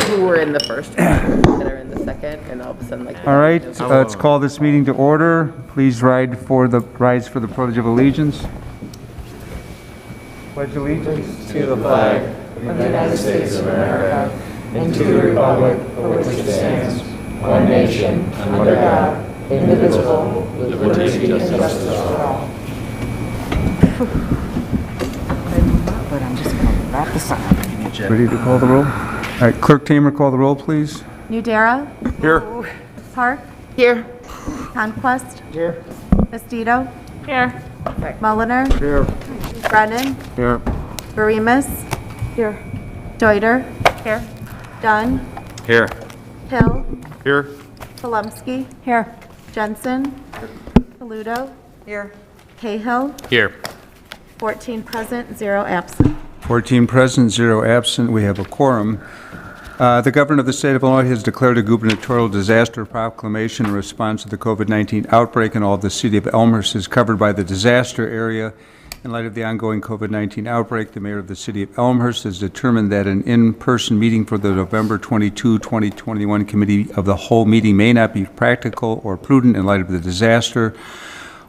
who were in the first one that are in the second, and all of a sudden, like. All right, let's call this meeting to order. Please rise for the Pledge of Allegiance. Pledge allegiance to the flag of the United States of America and to the republic for which it stands, one nation, under God, indivisible, with liberty and justice for all. But I'm just going to wrap this up. Ready to call the roll? All right, Clerk Tamer, call the roll, please. Nudera. Here. Park. Here. Conquest. Here. Vestido. Here. Mulliner. Here. Brennan. Here. Barimas. Here. Deuter. Here. Dunn. Here. Hill. Here. Polumsky. Here. Jensen. Paludo. Here. Cahill. Here. 14 present, 0 absent. 14 present, 0 absent. We have a quorum. The governor of the state of Illinois has declared a gubernatorial disaster proclamation in response to the COVID-19 outbreak, and all of the city of Elmhurst is covered by the disaster area. In light of the ongoing COVID-19 outbreak, the mayor of the city of Elmhurst has determined that an in-person meeting for the November 22, 2021 Committee of the Whole meeting may not be practical or prudent in light of the disaster.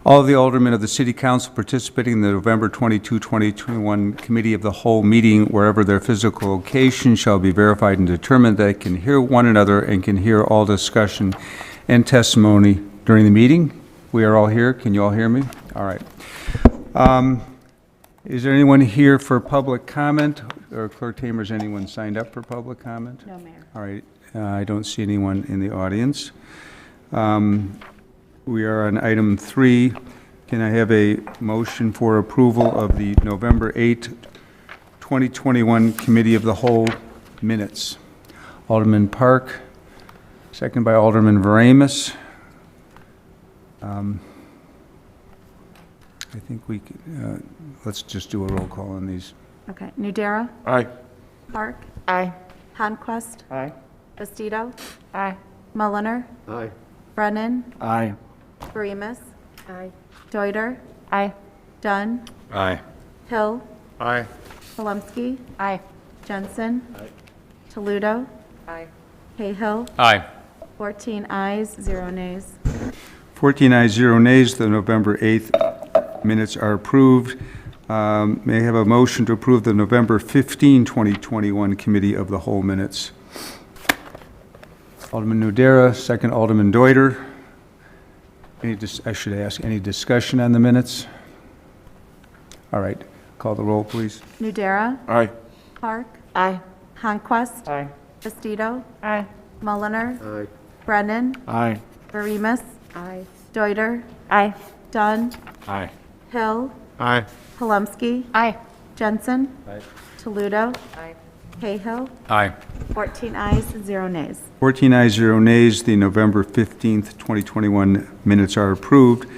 All of the aldermen of the City Council participating in the November 22, 2021 Committee of the Whole meeting, wherever their physical location, shall be verified and determined that they can hear one another and can hear all discussion and testimony during the meeting. We are all here. Can you all hear me? All right. Is there anyone here for public comment? Or Clerk Tamer, is anyone signed up for public comment? No, Mayor. All right. I don't see anyone in the audience. We are on item 3. Can I have a motion for approval of the November 8, 2021 Committee of the Whole minutes? Alderman Park, second by Alderman Varamis. I think we could, let's just do a roll call on these. Okay. Nudera. Aye. Park. Aye. Conquest. Aye. Vestido. Aye. Mulliner. Aye. Brennan. Aye. Barimas. Aye. Deuter. Aye. Dunn. Aye. Hill. Aye. Polumsky. Aye. Jensen. Toledo. Aye. Cahill. Aye. 14 ayes, 0 nays. 14 ayes, 0 nays. The November 8th minutes are approved. May I have a motion to approve the November 15, 2021 Committee of the Whole minutes? Alderman Nudera, second Alderman Deuter. I should ask, any discussion on the minutes? All right. Call the roll, please. Nudera. Aye. Park. Aye. Conquest. Aye. Vestido. Aye. Mulliner. Aye. Brennan. Aye. Barimas. Aye. Deuter. Aye. Dunn. Aye. Hill. Aye. Polumsky. Aye. Jensen. Aye. Toledo. Aye. Cahill. Aye. 14 ayes, 0 nays. 14 ayes, 0 nays. The November 15th, 2021 minutes are approved.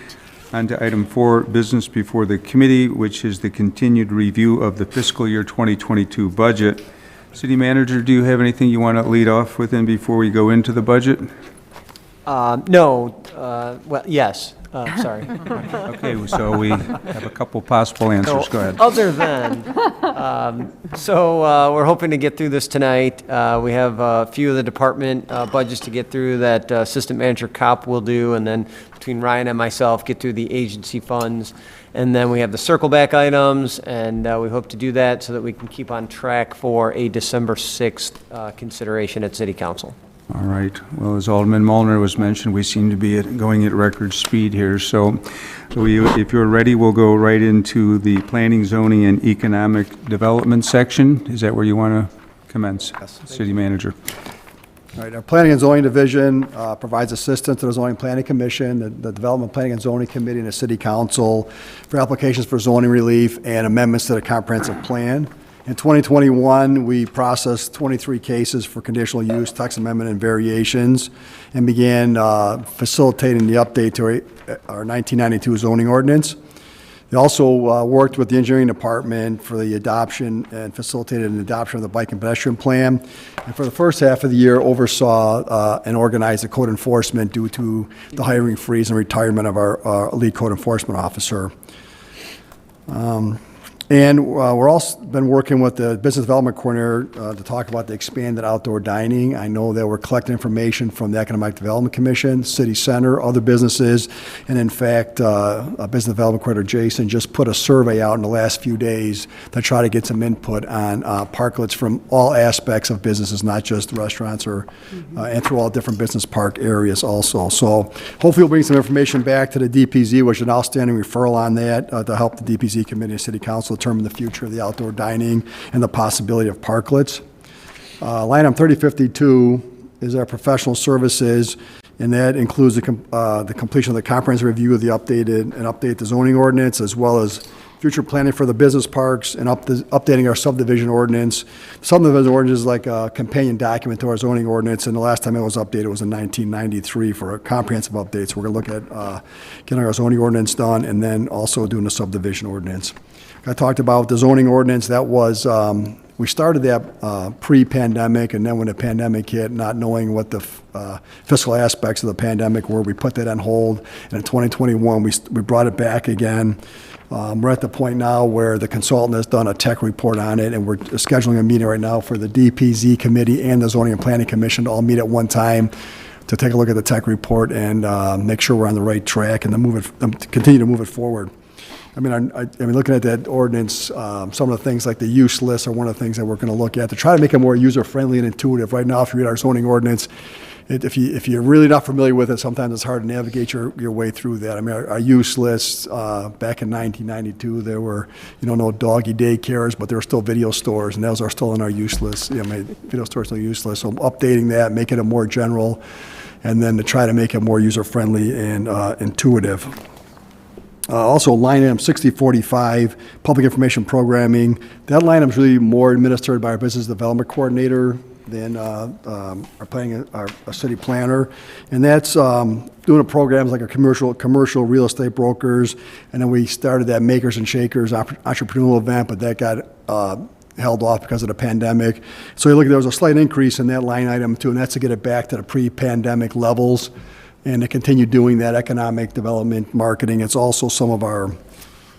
On to item 4, business before the committee, which is the continued review of the fiscal year 2022 budget. City Manager, do you have anything you want to lead off with before we go into the budget? No, well, yes, sorry. Okay, so we have a couple possible answers. Go ahead. Other than, we're hoping to get through this tonight. We have a few of the department budgets to get through that Assistant Manager Cop will do, and then between Ryan and myself, get through the agency funds. And then we have the circle back items, and we hope to do that so that we can keep on track for a December 6th consideration at City Council. All right. Well, as Alderman Mulliner was mentioned, we seem to be going at record speed here. So if you're ready, we'll go right into the planning, zoning, and economic development section. Is that where you want to commence? Yes. City Manager. All right, our Planning and Zoning Division provides assistance to the Zoning Planning Commission, the Development Planning and Zoning Committee, and the City Council for applications for zoning relief and amendments to the comprehensive plan. In 2021, we processed 23 cases for conditional use, text amendment, and variations, and began facilitating the update to our 1992 zoning ordinance. They also worked with the engineering department for the adoption and facilitated an adoption of the bike and pedestrian plan. And for the first half of the year, oversaw and organized the code enforcement due to the hiring freeze and retirement of our lead code enforcement officer. And we're also been working with the Business Development Coordinator to talk about the expanded outdoor dining. I know that we're collecting information from the Economic Development Commission, City Center, other businesses, and in fact, Business Development Coordinator Jason just put a survey out in the last few days to try to get some input on parklets from all aspects of businesses, not just restaurants or and through all different business park areas also. So hopefully we'll bring some information back to the DPZ, which is an outstanding referral on that to help the DPZ Committee and City Council determine the future of the outdoor dining and the possibility of parklets. Line item 3052 is our professional services, and that includes the completion of the comprehensive review of the update the zoning ordinance, as well as future planning for the business parks and updating our subdivision ordinance. Subdivision ordinance is like a companion document to our zoning ordinance, and the last time it was updated was in 1993 for a comprehensive update. So we're going to look at getting our zoning ordinance done and then also doing the subdivision ordinance. I talked about the zoning ordinance. That was, we started that pre-pandemic, and then when the pandemic hit, not knowing what the fiscal aspects of the pandemic were, we put that on hold. And in 2021, we brought it back again. We're at the point now where the consultant has done a tech report on it, and we're scheduling a meeting right now for the DPZ committee and the Zoning and Planning Commission to all meet at one time to take a look at the tech report and make sure we're on the right track and to continue to move it forward. I mean, looking at that ordinance, some of the things like the use list are one of the things that we're going to look at to try to make it more user-friendly and intuitive. Right now, if you read our zoning ordinance, if you're really not familiar with it, sometimes it's hard to navigate your way through that. I mean, our use lists, back in 1992, there were, no doggy daycares, but there were still video stores, and those are still in our use list. Video stores are still useless. So updating that, making it more general, and then to try to make it more user-friendly and intuitive. Also, line item 6045, public information programming. That line item is really more administered by our business development coordinator than our city planner, and that's doing programs like our commercial real estate brokers, and then we started that Makers and Shakers entrepreneurial event, but that got held off because of the pandemic. So you look, there was a slight increase in that line item too, and that's to get it back to the pre-pandemic levels. And to continue doing that economic development marketing. It's also some of our,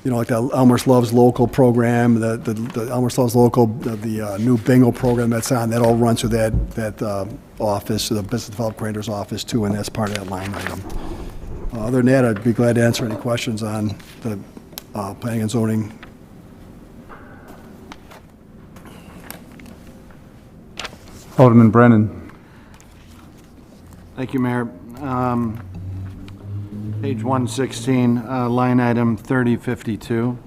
like the Elmhurst Loves Local program, the Elmhurst Loves Local, the new bingo program that's on, that all runs through that office, the Business Development Coordinator's office too, and that's part of that line item. Other than that, I'd be glad to answer any questions on the planning and zoning. Alderman Brennan. Thank you, Mayor. Page 116, line item 3052.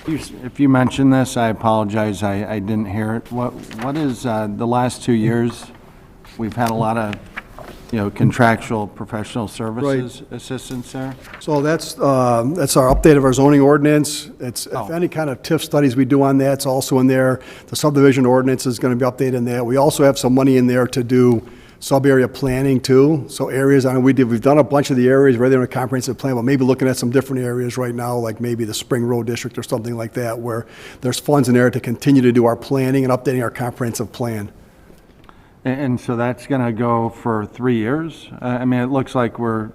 Yes. If you mentioned this, I apologize, I didn't hear it. What is the last 2 years? We've had a lot of, contractual professional services assistance there. So that's our update of our zoning ordinance. It's if any kind of TIF studies we do on that, it's also in there. The subdivision ordinance is going to be updated in there. We also have some money in there to do sub-area planning too. So areas, we've done a bunch of the areas right there in a comprehensive plan, but maybe looking at some different areas right now, like maybe the Spring Road District or something like that, where there's funds in there to continue to do our planning and updating our comprehensive plan. And so that's going to go for 3 years? It looks like we're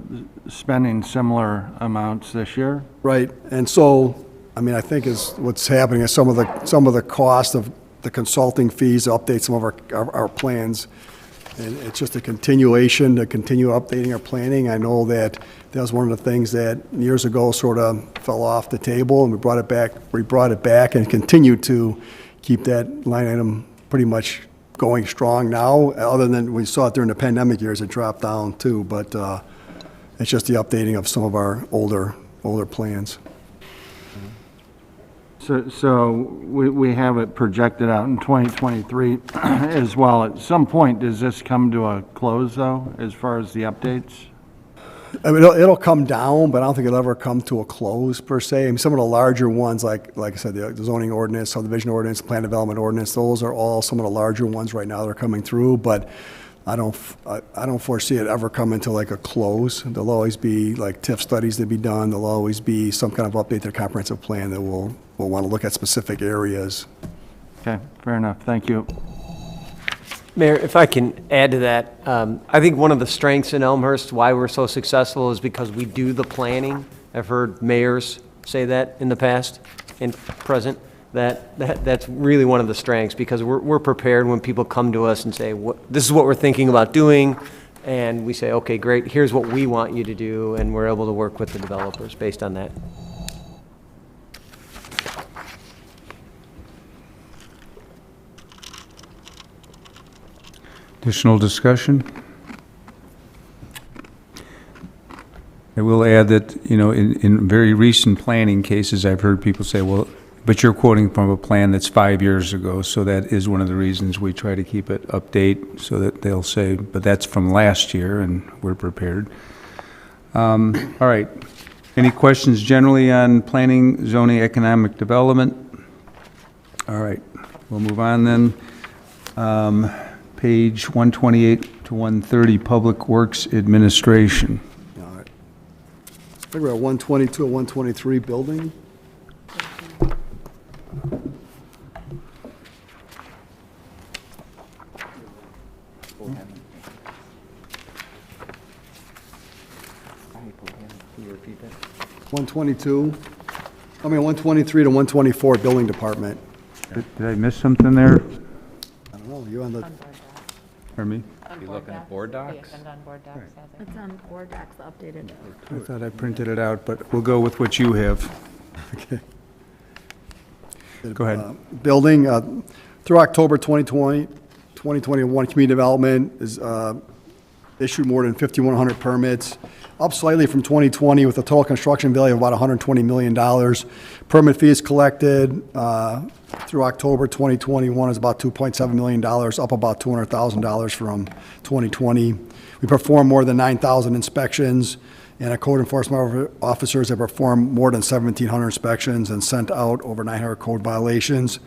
spending similar amounts this year. Right. And so, I think what's happening is some of the cost of the consulting fees to update some of our plans. And it's just a continuation to continue updating our planning. I know that was one of the things that years ago sort of fell off the table, and we brought it back. We brought it back and continue to keep that line item pretty much going strong now. Other than we saw it during the pandemic years, it dropped down too. But it's just the updating of some of our older plans. So we have it projected out in 2023 as well. At some point, does this come to a close, though, as far as the updates? It'll come down, but I don't think it'll ever come to a close, per se. Some of the larger ones, like I said, the zoning ordinance, subdivision ordinance, plan development ordinance, those are all some of the larger ones right now that are coming through, but I don't foresee it ever coming to like a close. There'll always be like TIF studies to be done. There'll always be some kind of update to the comprehensive plan that we'll want to look at specific areas. Okay, fair enough. Thank you. Mayor, if I can add to that, I think one of the strengths in Elmhurst, why we're so successful, is because we do the planning. I've heard mayors say that in the past. and present, that's really one of the strengths, because we're prepared when people come to us and say, this is what we're thinking about doing, and we say, okay, great, here's what we want you to do, and we're able to work with the developers based on that. Additional discussion? I will add that, in very recent planning cases, I've heard people say, well, but you're quoting from a plan that's 5 years ago, so that is one of the reasons we try to keep it update, so that they'll say, but that's from last year, and we're prepared. All right. Any questions generally on planning, zoning, economic development? All right. We'll move on then. Page 128 to 130, Public Works Administration. All right. Figure out 122 or 123 building. Can you repeat that? 123 to 124 building department. Did I miss something there? I don't know, you on the, Pardon me? You looking at board docs? It's on board docs, updated. I thought I printed it out, but we'll go with what you have. okay. Go ahead. Building, through October 2021, community development is issued more than 5,100 permits, up slightly from 2020 with a total construction value of about $120 million. Permit fees collected through October 2021 is about $2.7 million, up about $200,000 from 2020. We performed more than 9,000 inspections, and our code enforcement officers have performed more than 1,700 inspections and sent out over 900 code violations.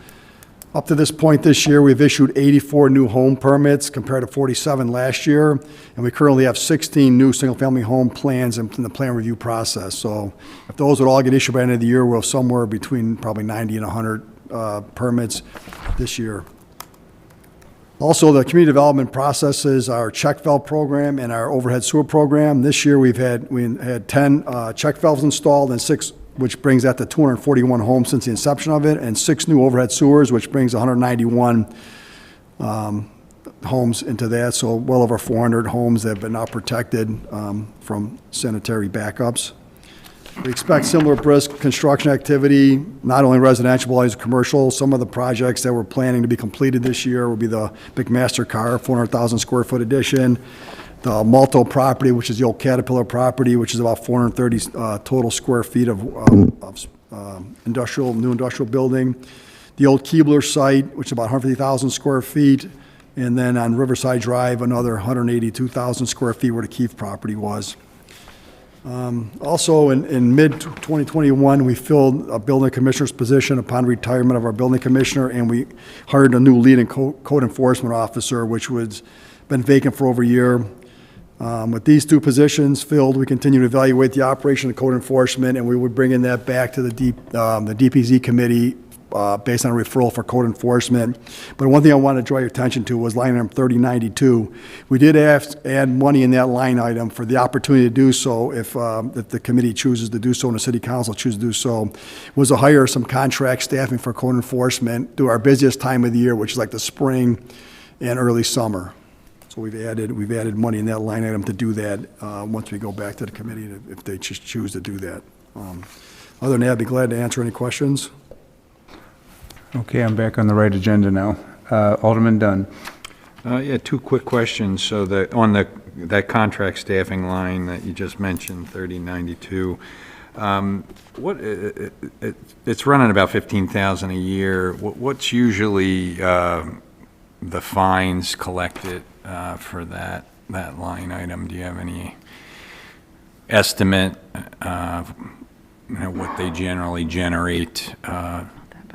Up to this point this year, we've issued 84 new home permits compared to 47 last year, and we currently have 16 new single-family home plans in the plan review process. So if those would all get issued by the end of the year, we'll have somewhere between probably 90 and 100 permits this year. Also, the community development processes our check valve program and our overhead sewer program. This year, we had 10 check valves installed and 6, which brings that to 241 homes since the inception of it, and 6 new overhead sewers, which brings 191 homes into that. So well over 400 homes that have been now protected from sanitary backups. We expect similar brisk construction activity, not only residential, but also commercial. Some of the projects that we're planning to be completed this year will be the Big Master Car, 400,000 square foot addition, the Malto property, which is the old Caterpillar property, which is about 430 total square feet of new industrial building, the old Keebler site, which is about 150,000 square feet, and then on Riverside Drive, another 182,000 square feet where the Keefe property was. Also, in mid-2021, we filled a building commissioner's position upon retirement of our building commissioner, and we hired a new lead and code enforcement officer, which was been vacant for over a year. With these 2 positions filled, we continue to evaluate the operation of code enforcement, and we would bring in that back to the DPZ committee based on a referral for code enforcement. But one thing I wanted to draw your attention to was line item 3092. We did add money in that line item for the opportunity to do so if the committee chooses to do so and the city council chooses to do so, was to hire some contract staffing for code enforcement through our busiest time of the year, which is like the spring and early summer. So we've added money in that line item to do that once we go back to the committee if they choose to do that. Other than that, I'd be glad to answer any questions. Okay, I'm back on the right agenda now. Alderman Dunn. Yeah, 2 quick questions. So on that contract staffing line that you just mentioned, 3092, it's running about $15,000 a year. What's usually the fines collected for that line item? Do you have any estimate what they generally generate,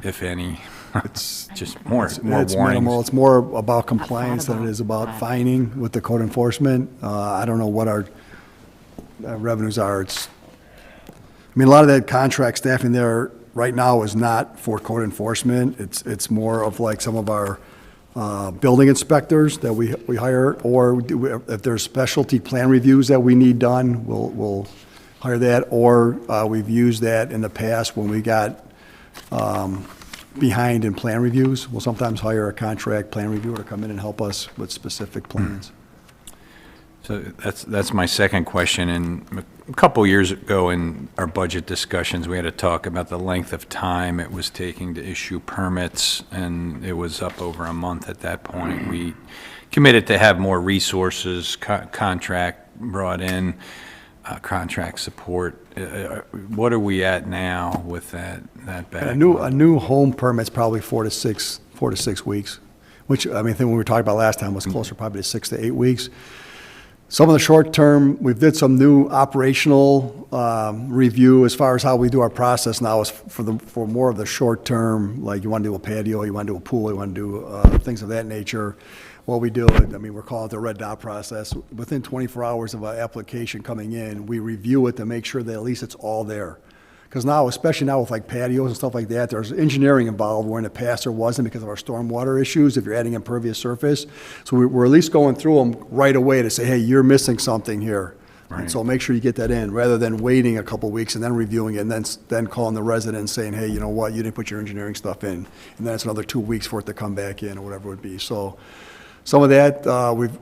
if any? It's just more It's warnings. minimal. It's more about compliance than it is about fining with the code enforcement. I don't know what our revenues are. A lot of that contract staffing there right now is not for code enforcement. It's more of like some of our building inspectors that we hire, or if there's specialty plan reviews that we need done, we'll hire that, or we've used that in the past when we got behind in plan reviews. We'll sometimes hire a contract plan reviewer to come in and help us with specific plans. So that's my second question. And a couple years ago in our budget discussions, we had a talk about the length of time it was taking to issue permits, and it was up over a month at that point. We committed to have more resources, contract brought in, contract support. What are we at now with that backlog? A new home permit's probably 4 to 6 weeks, which, I mean, I think when we were talking about last time was closer probably to 6 to 8 weeks. Some of the short term, we've did some new operational review as far as how we do our process now is for more of the short term, like you want to do a patio, you want to do a pool, you want to do things of that nature. What we do, I mean, we're calling it the red dot process. Within 24 hours of an application coming in, we review it to make sure that at least it's all there. Because now, especially now with like patios and stuff like that, there's engineering involved where in the past there wasn't because of our stormwater issues if you're adding impervious surface. So we're at least going through them right away to say, hey, you're missing something here. Right. And so make sure you get that in rather than waiting a couple weeks and then reviewing it and then calling the resident saying, hey, you know what, you didn't put your engineering stuff in. And then it's another 2 weeks for it to come back in or whatever it would be. So some of that,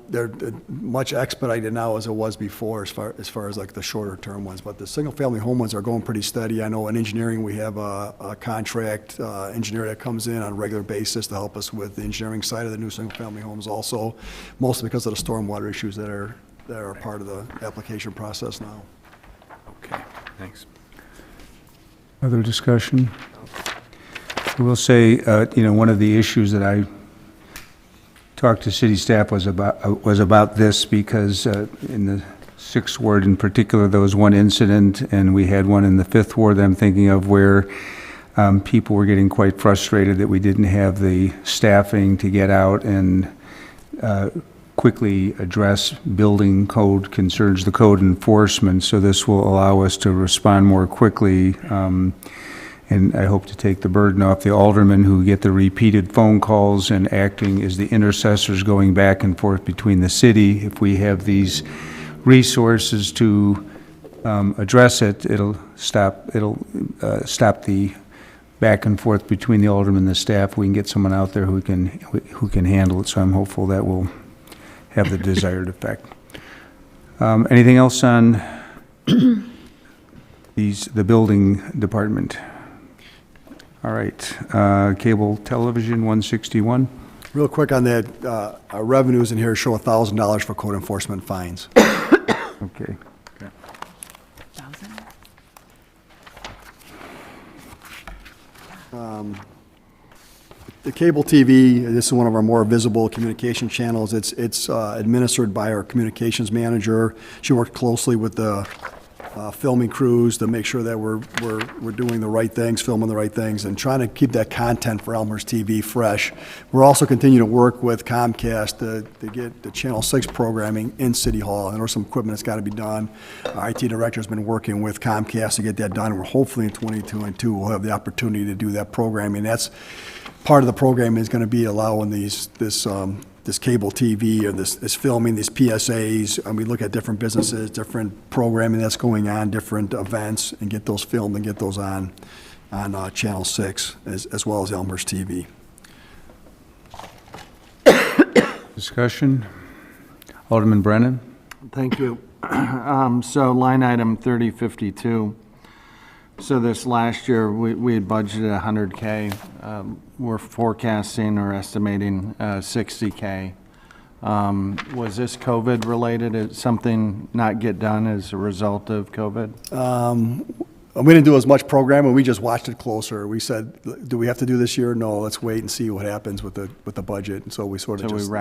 they're much expedited now as it was before as far as like the shorter term ones. But the single family home ones are going pretty steady. I know in engineering, we have a contract engineer that comes in on a regular basis to help us with the engineering side of the new single family homes also, mostly because of the stormwater issues that are part of the application process now. Okay, thanks. Other discussion? I will say, one of the issues that I talked to city staff was about this because in the 6th ward in particular, there was one incident, and we had one in the 5th ward that I'm thinking of where people were getting quite frustrated that we didn't have the staffing to get out and quickly address building code concerns, the code enforcement. So this will allow us to respond more quickly. And I hope to take the burden off the aldermen who get the repeated phone calls and acting as the intercessors going back and forth between the city. If we have these resources to address it, it'll stop the back and forth between the aldermen and the staff. We can get someone out there who can handle it. So I'm hopeful that will have the desired effect. Anything else on the building department? All right, cable television, 161. Real quick on that, our revenues in here show $1,000 for code enforcement fines. Okay. The cable TV, this is one of our more visible communication channels. It's administered by our communications manager. She worked closely with the filming crews to make sure that we're doing the right things, filming the right things, and trying to keep that content for Elmhurst TV fresh. We're also continuing to work with Comcast to get the Channel 6 programming in City Hall. And there's some equipment that's got to be done. Our IT director's been working with Comcast to get that done. We're hopefully in 22 we'll have the opportunity to do that programming. That's part of the program is going to be allowing this cable TV or this filming, these PSAs, and we look at different businesses, different programming that's going on, different events, and get those filmed and get those on Channel 6 as well as Elmhurst TV. Discussion? Alderman Brennan? Thank you. So line item 3052. So this last year, we had budgeted 100K. We're forecasting or estimating 60K. Was this COVID related? Did something not get done as a result of COVID? We didn't do as much programming. We just watched it closer. We said, do we have to do this year? No, let's wait and see what happens with the budget. And so we sort of just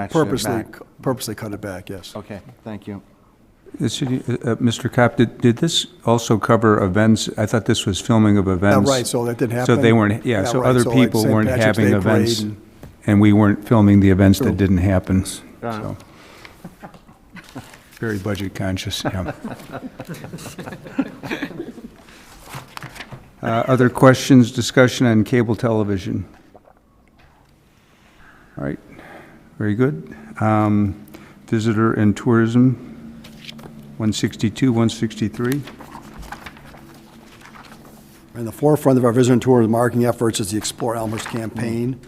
purposely cut it back, yes. Okay, thank you. The city, Mr. Kopp, did this also cover events? I thought this was filming of events. Right, so that didn't happen. So they weren't, so right, other so people like weren't St. Patrick's having Day events, parade and we weren't filming the events that didn't happen. Got it. So very budget conscious, yeah. Other questions, discussion on cable television? All right, very good. Visitor and tourism, 162, 163. In the forefront of our visitor and tourism marketing efforts is the Explore Elmhurst campaign.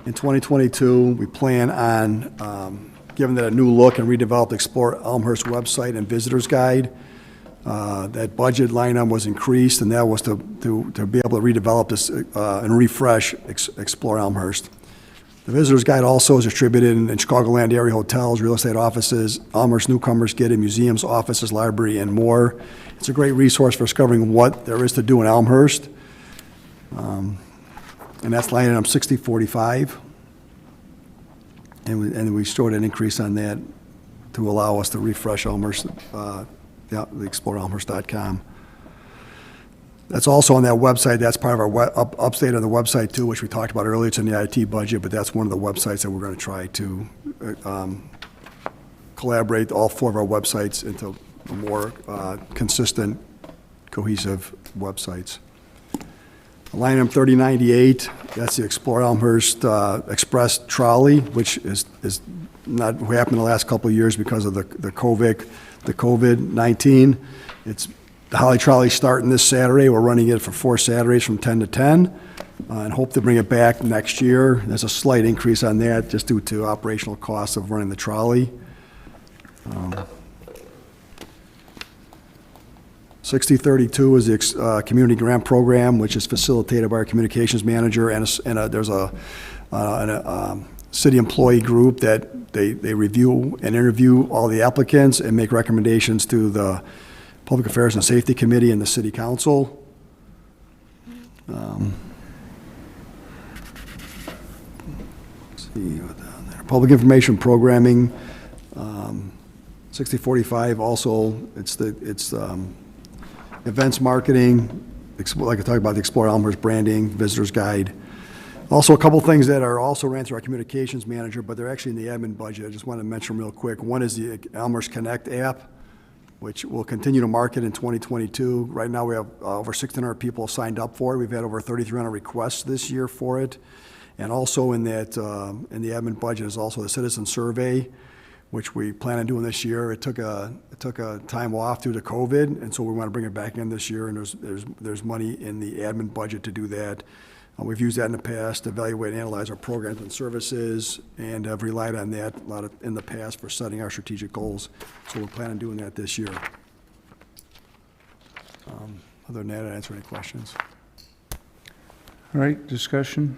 In 2022, we plan on giving that a new look and redeveloped Explore Elmhurst website and visitors guide. That budget line item was increased, and that was to be able to redevelop this and refresh Explore Elmhurst. The visitors guide also is distributed in Chicagoland area hotels, real estate offices, Elmhurst newcomers get in museums, offices, library, and more. It's a great resource for discovering what there is to do in Elmhurst. And that's line item 6045. And we showed an increase on that to allow us to refresh Elmhurst, the exploreelmhurst.com. That's also on that website. That's part of our update on the website too, which we talked about earlier. It's in the IT budget, but that's one of the websites that we're going to try to collaborate all 4 of our websites into more consistent, cohesive websites. Line item 3098, that's the Explore Elmhurst Express Trolley, which is not what happened the last couple of years because of the COVID-19. It's the Holly Trolley starting this Saturday. We're running it for 4 Saturdays from 10 to 10, and hope to bring it back next year. There's a slight increase on that just due to operational costs of running the trolley. 6032 is the community grant program, which is facilitated by our communications manager, and there's a city employee group that they review and interview all the applicants and make recommendations to the Public Affairs and Safety Committee and the City Council. Let's see what down there. Public information programming, 6045. Also, it's events marketing, like I talked about the Explore Elmhurst branding, visitors guide. Also, a couple things that are also ran through our communications manager, but they're actually in the admin budget. I just want to mention real quick. One is the Elmhurst Connect app, which we'll continue to market in 2022. Right now, we have over 1,600 people signed up for it. We've had over 3,300 requests this year for it. And also in that, in the admin budget is also the citizen survey, which we plan on doing this year. It took a time off due to COVID, and so we want to bring it back in this year, and there's money in the admin budget to do that. We've used that in the past to evaluate and analyze our programs and services, and have relied on that a lot in the past for setting our strategic goals. So we're planning on doing that this year. Other than that, I'd answer any questions. All right, discussion.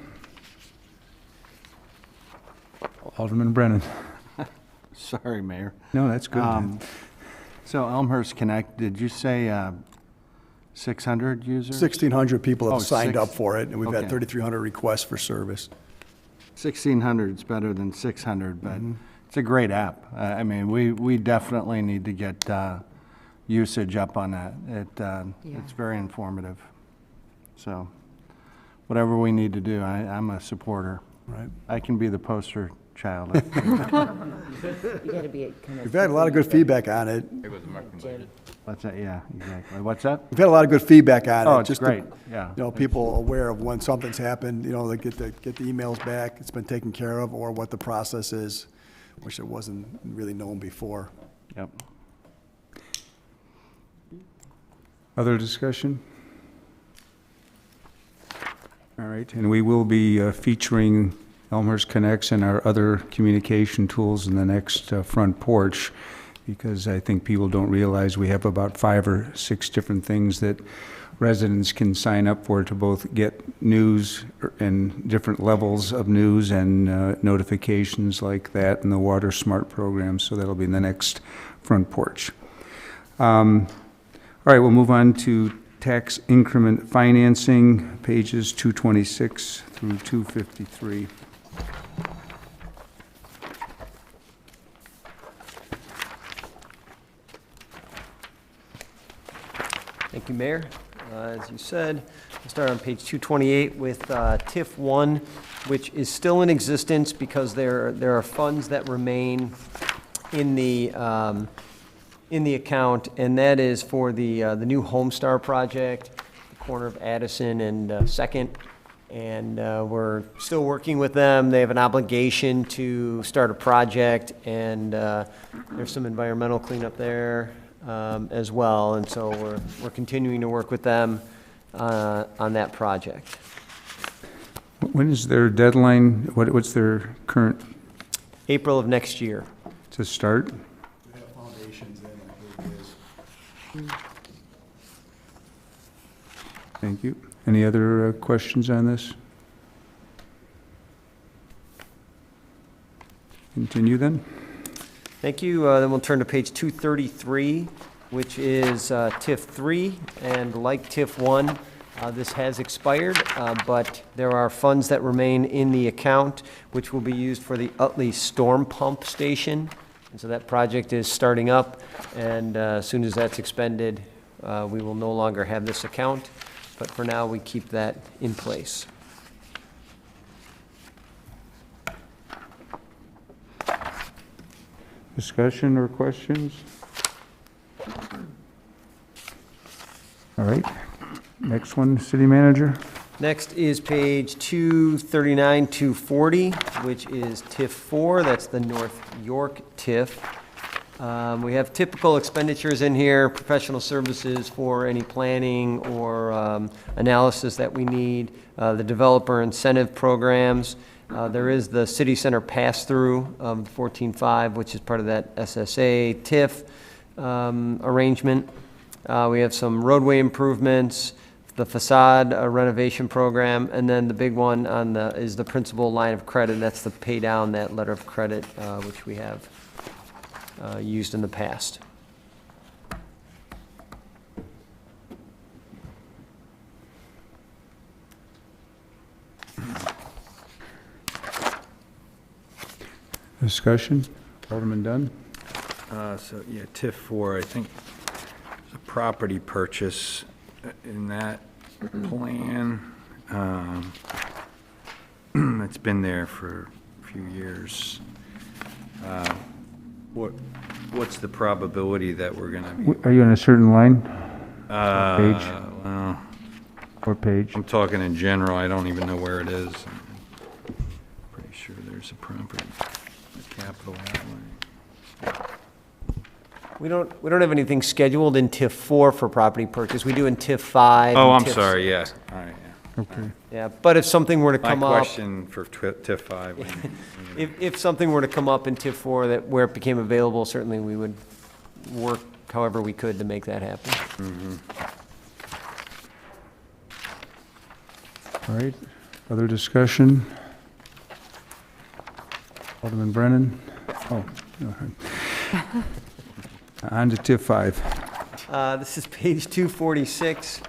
Alderman Brennan. Sorry, Mayor. No, that's good. So Elmhurst Connect, did you say 600 users? 1,600 people have signed up six. for it, and we've had Okay. 3,300 requests for service. 1,600 is better than 600, but it's a great app. I mean, we definitely need to get usage up on that. It's very informative. So whatever we need to do, I'm a supporter. Right. I can be the poster child. You gotta be kind of. We've had a lot of good feedback on it. What's that? Yeah, exactly. What's that? We've had a lot of good feedback on it. Oh, it's just great, yeah. You know, people aware of when something's happened, you know, they get the emails back, it's been taken care of, or what the process is, which it wasn't really known before. Yep. Other discussion? All right, and we will be featuring Elmhurst Connects and our other communication tools in the next front porch, because I think people don't realize we have about 5 or 6 different things that residents can sign up for to both get news and different levels of news and notifications like that in the Water Smart program, so that'll be in the next front porch. All right, we'll move on to tax increment financing, pages 226 through 253. Thank you, Mayor. As you said, we'll start on page 228 with TIF 1, which is still in existence because there are funds that remain in the account, and that is for the new Homestar project, the corner of Addison and Second. And we're still working with them. They have an obligation to start a project, and there's some environmental cleanup there as well. And so we're continuing to work with them. on that project. When is their deadline? What's their current April of next year. to start? Thank you. Any other questions on this? Continue then. Thank you. Then we'll turn to page 233, which is TIF 3, and like TIF 1, this has expired, but there are funds that remain in the account, which will be used for the Utley Storm Pump Station. And so that project is starting up, and as soon as that's expended, we will no longer have this account, but for now, we keep that in place. Discussion or questions? All right. Next one, city manager. Next is page 239, 240, which is TIF 4. That's the North York TIF. We have typical expenditures in here, professional services for any planning or analysis that we need, the developer incentive programs. There is the city center pass-through of 14.5, which is part of that SSA TIF arrangement. We have some roadway improvements, the facade renovation program, and then the big one on is the principal line of credit. That's to pay down that letter of credit, which we have used in the past. Discussion. Alderman Dunn. So, yeah, TIF 4, I think there's a property purchase in that plan. It's been there for a few years. What's the probability that we're going to be? Are you on a certain line? Page? Well, Or page? I'm talking in general. I don't even know where it is. Pretty sure there's a property, a capital outlay. We don't have anything scheduled in TIF 4 for property purchase. We do in TIF 5. Oh, I'm and TIF sorry, yeah. All right, yeah. Okay. Yeah, but if something were to My come up, question for TIF 5. if something were to come up in TIF 4 that where it became available, certainly we would work however we could to make that happen. All right. Other discussion? Alderman Brennan? Oh, go ahead. On to TIF 5. This is page 246.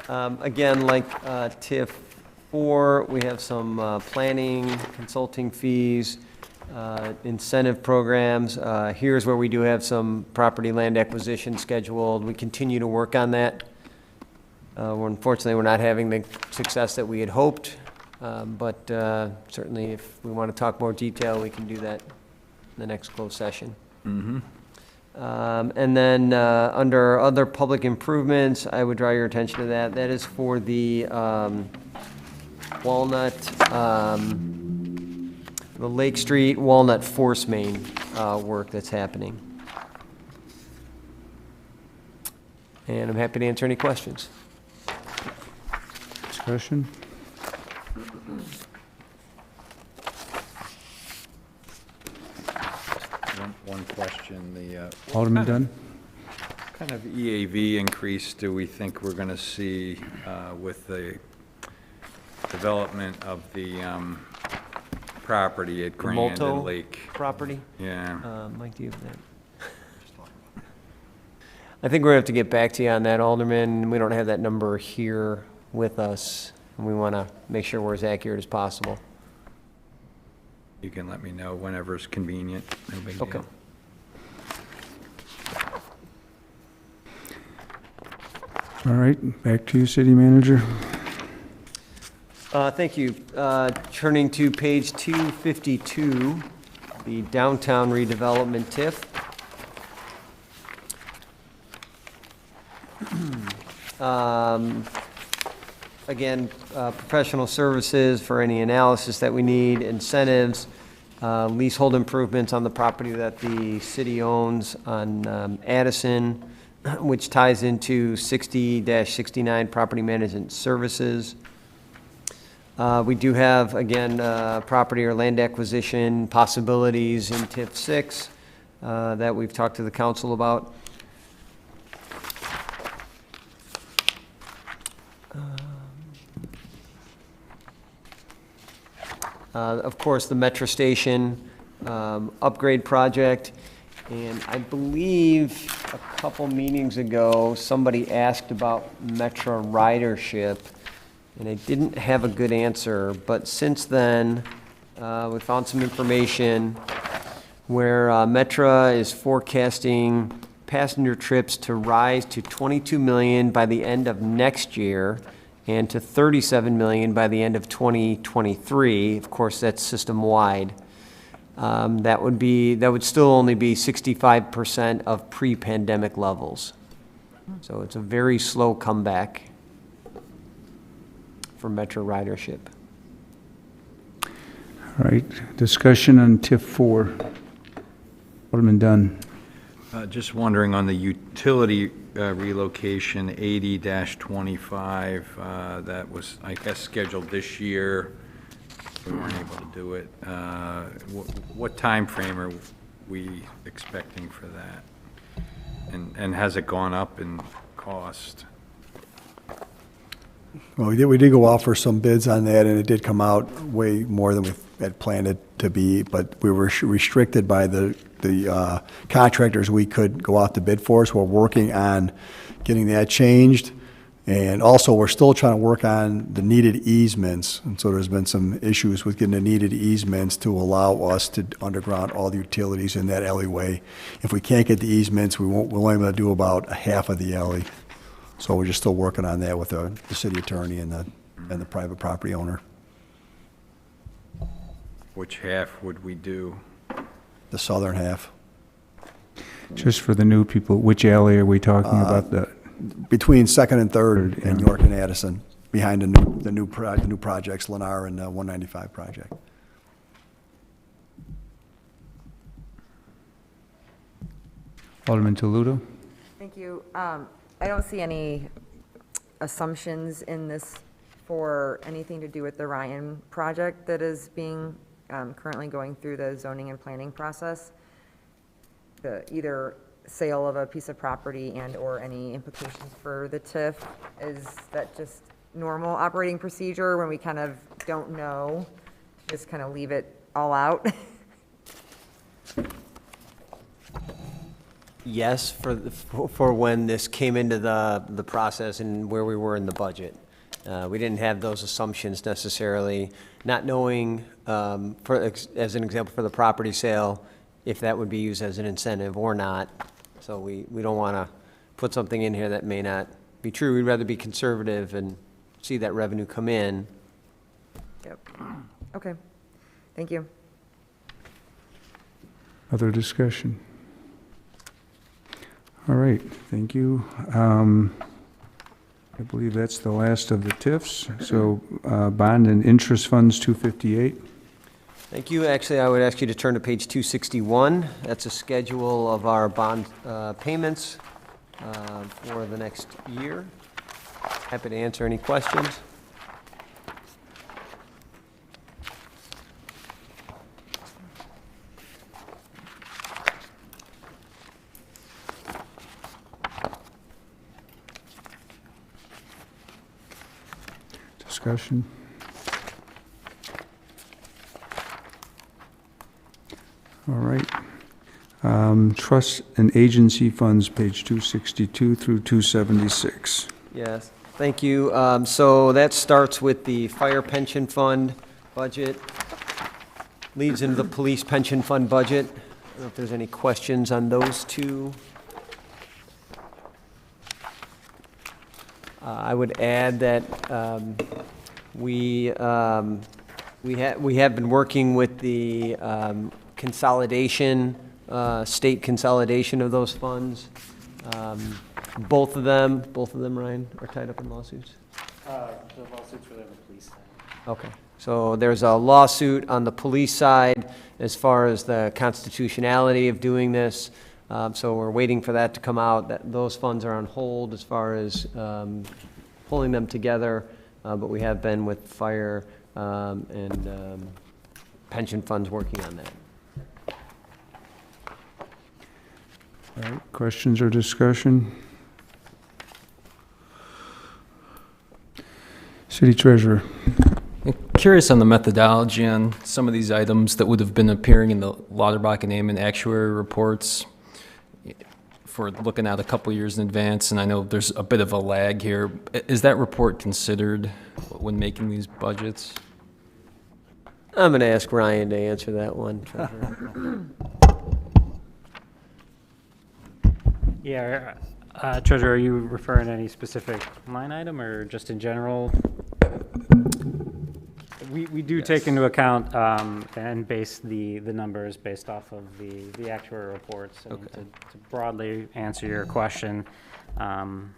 Again, like TIF 4, we have some planning, consulting fees, incentive programs. Here's where we do have some property land acquisition scheduled. We continue to work on that. Unfortunately, we're not having the success that we had hoped, but certainly if we want to talk more detail, we can do that in the next closed session. And then under other public improvements, I would draw your attention to that. That is for the Walnut, the Lake Street Walnut Force Main work that's happening. And I'm happy to answer any questions. Discussion? One question, the Alderman Dunn? what kind of EAV increase do we think we're going to see with the development of the property at Grand Molto and Lake? property? Yeah. Mike, do you have that? I think we're going to have to get back to you on that, Alderman. We don't have that number here with us, and we want to make sure we're as accurate as possible. You can let me know whenever it's convenient. No big deal. Okay. All right, back to you, city manager. Thank you. Turning to page 252, the Downtown Redevelopment TIF. Again, professional services for any analysis that we need, incentives, leasehold improvements on the property that the city owns on Addison, which ties into 60-69 property management services. We do have, again, property or land acquisition possibilities in TIF 6 that we've talked to the council about. Of course, the Metra Station upgrade project. And I believe a couple meetings ago, somebody asked about Metra Ridership, and I didn't have a good answer. But since then, we found some information where Metra is forecasting passenger trips to rise to 22 million by the end of next year and to 37 million by the end of 2023. Of course, that's system-wide. That would still only be 65% of pre-pandemic levels. So it's a very slow comeback for Metra Ridership. All right, discussion on TIF 4. Alderman Dunn. Just wondering on the utility relocation 80-25, that was, I guess, scheduled this year. We weren't able to do it. What time frame are we expecting for that? And has it gone up in cost? Well, we did go out for some bids on that, and it did come out way more than we had planned it to be, but we were restricted by the contractors we could go out to bid for, so we're working on getting that changed. And also, we're still trying to work on the needed easements, and so there's been some issues with getting the needed easements to allow us to underground all the utilities in that alleyway. If we can't get the easements, we're only able to do about half of the alley. So we're just still working on that with the city attorney and the private property owner. Which half would we do? The southern half. Just for the new people, which alley are we talking about? Between Second and Third and York and Addison, behind the new projects, Lennar and 195 project. Alderman Toledo. Thank you. I don't see any assumptions in this for anything to do with the Ryan project that is being currently going through the zoning and planning process. Either sale of a piece of property and or any implications for the TIF. Is that just normal operating procedure when we kind of don't know, just kind of leave it all out? Yes, for when this came into the process and where we were in the budget. We didn't have those assumptions necessarily, not knowing, as an example for the property sale, if that would be used as an incentive or not. So we don't want to put something in here that may not be true. We'd rather be conservative and see that revenue come in. Yep. Okay. Thank you. Other discussion? All right, thank you. I believe that's the last of the TIFs. So bond and interest funds 258. Thank you. Actually, I would ask you to turn to page 261. That's a schedule of our bond payments for the next year. Happy to answer any questions. Discussion. All right. Trust and agency funds, page 262 through 276. Yes, thank you. So that starts with the fire pension fund budget, leads into the police pension fund budget. I don't know if there's any questions on those two. I would add that we have been working with the consolidation, state consolidation of those funds. Both of them, Ryan, are tied up in lawsuits? The lawsuits really on the police side. Okay, so there's a lawsuit on the police side as far as the constitutionality of doing this. So we're waiting for that to come out. Those funds are on hold as far as pulling them together, but we have been with fire and pension funds working on that. All right, questions or discussion? City Treasurer. Curious on the methodology on some of these items that would have been appearing in the Lauterbach and Amon actuary reports for looking out a couple years in advance, and I know there's a bit of a lag here. Is that report considered when making these budgets? I'm going to ask Ryan to answer that one, Treasurer. Yeah, Treasurer, are you referring to any specific line item or just in general? We do take into account and base the numbers based off of the actuary reports. And Okay. to broadly answer your question, and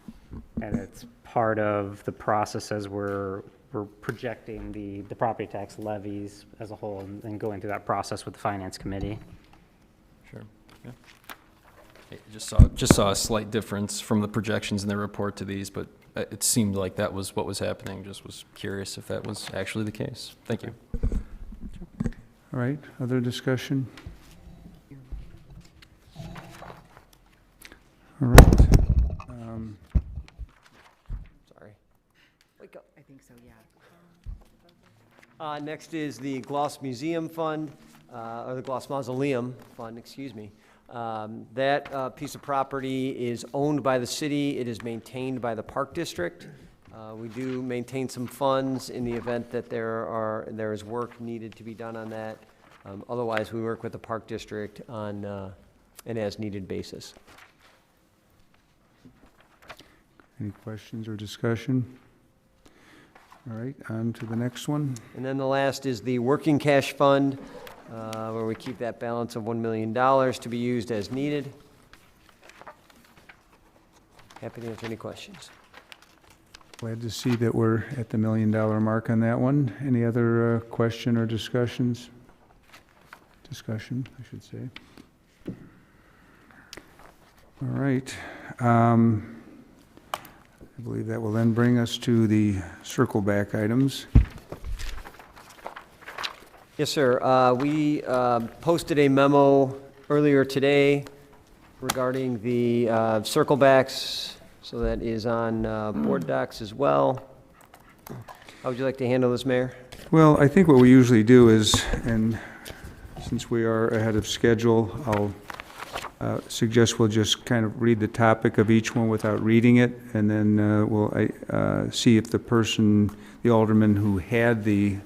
it's part of the process as we're projecting the property tax levies as a whole and going through that process with the Finance Committee. Sure. Yeah. Just saw a slight difference from the projections in the report to these, but it seemed like that was what was happening. Just was curious if that was actually the case. Thank you. All right, other discussion? All right. Sorry. Wake up. I think so, yeah. Next is the Gloss Museum Fund, or the Gloss Mausoleum Fund, excuse me. That piece of property is owned by the city. It is maintained by the Park District. We do maintain some funds in the event that there is work needed to be done on that. Otherwise, we work with the Park District on an as-needed basis. Any questions or discussion? All right, on to the next one. And then the last is the Working Cash Fund, where we keep that balance of $1 million to be used as needed. Happy to answer any questions. Glad to see that we're at the $1 million mark on that one. Any other question or discussions? Discussion, I should say. All right. I believe that will then bring us to the circle back items. Yes, sir. We posted a memo earlier today regarding the circle backs, so that is on board docs as well. How would you like to handle this, Mayor? Well, I think what we usually do is, and since we are ahead of schedule, I'll suggest we'll just kind of read the topic of each one without reading it, and then we'll see if the alderman who had the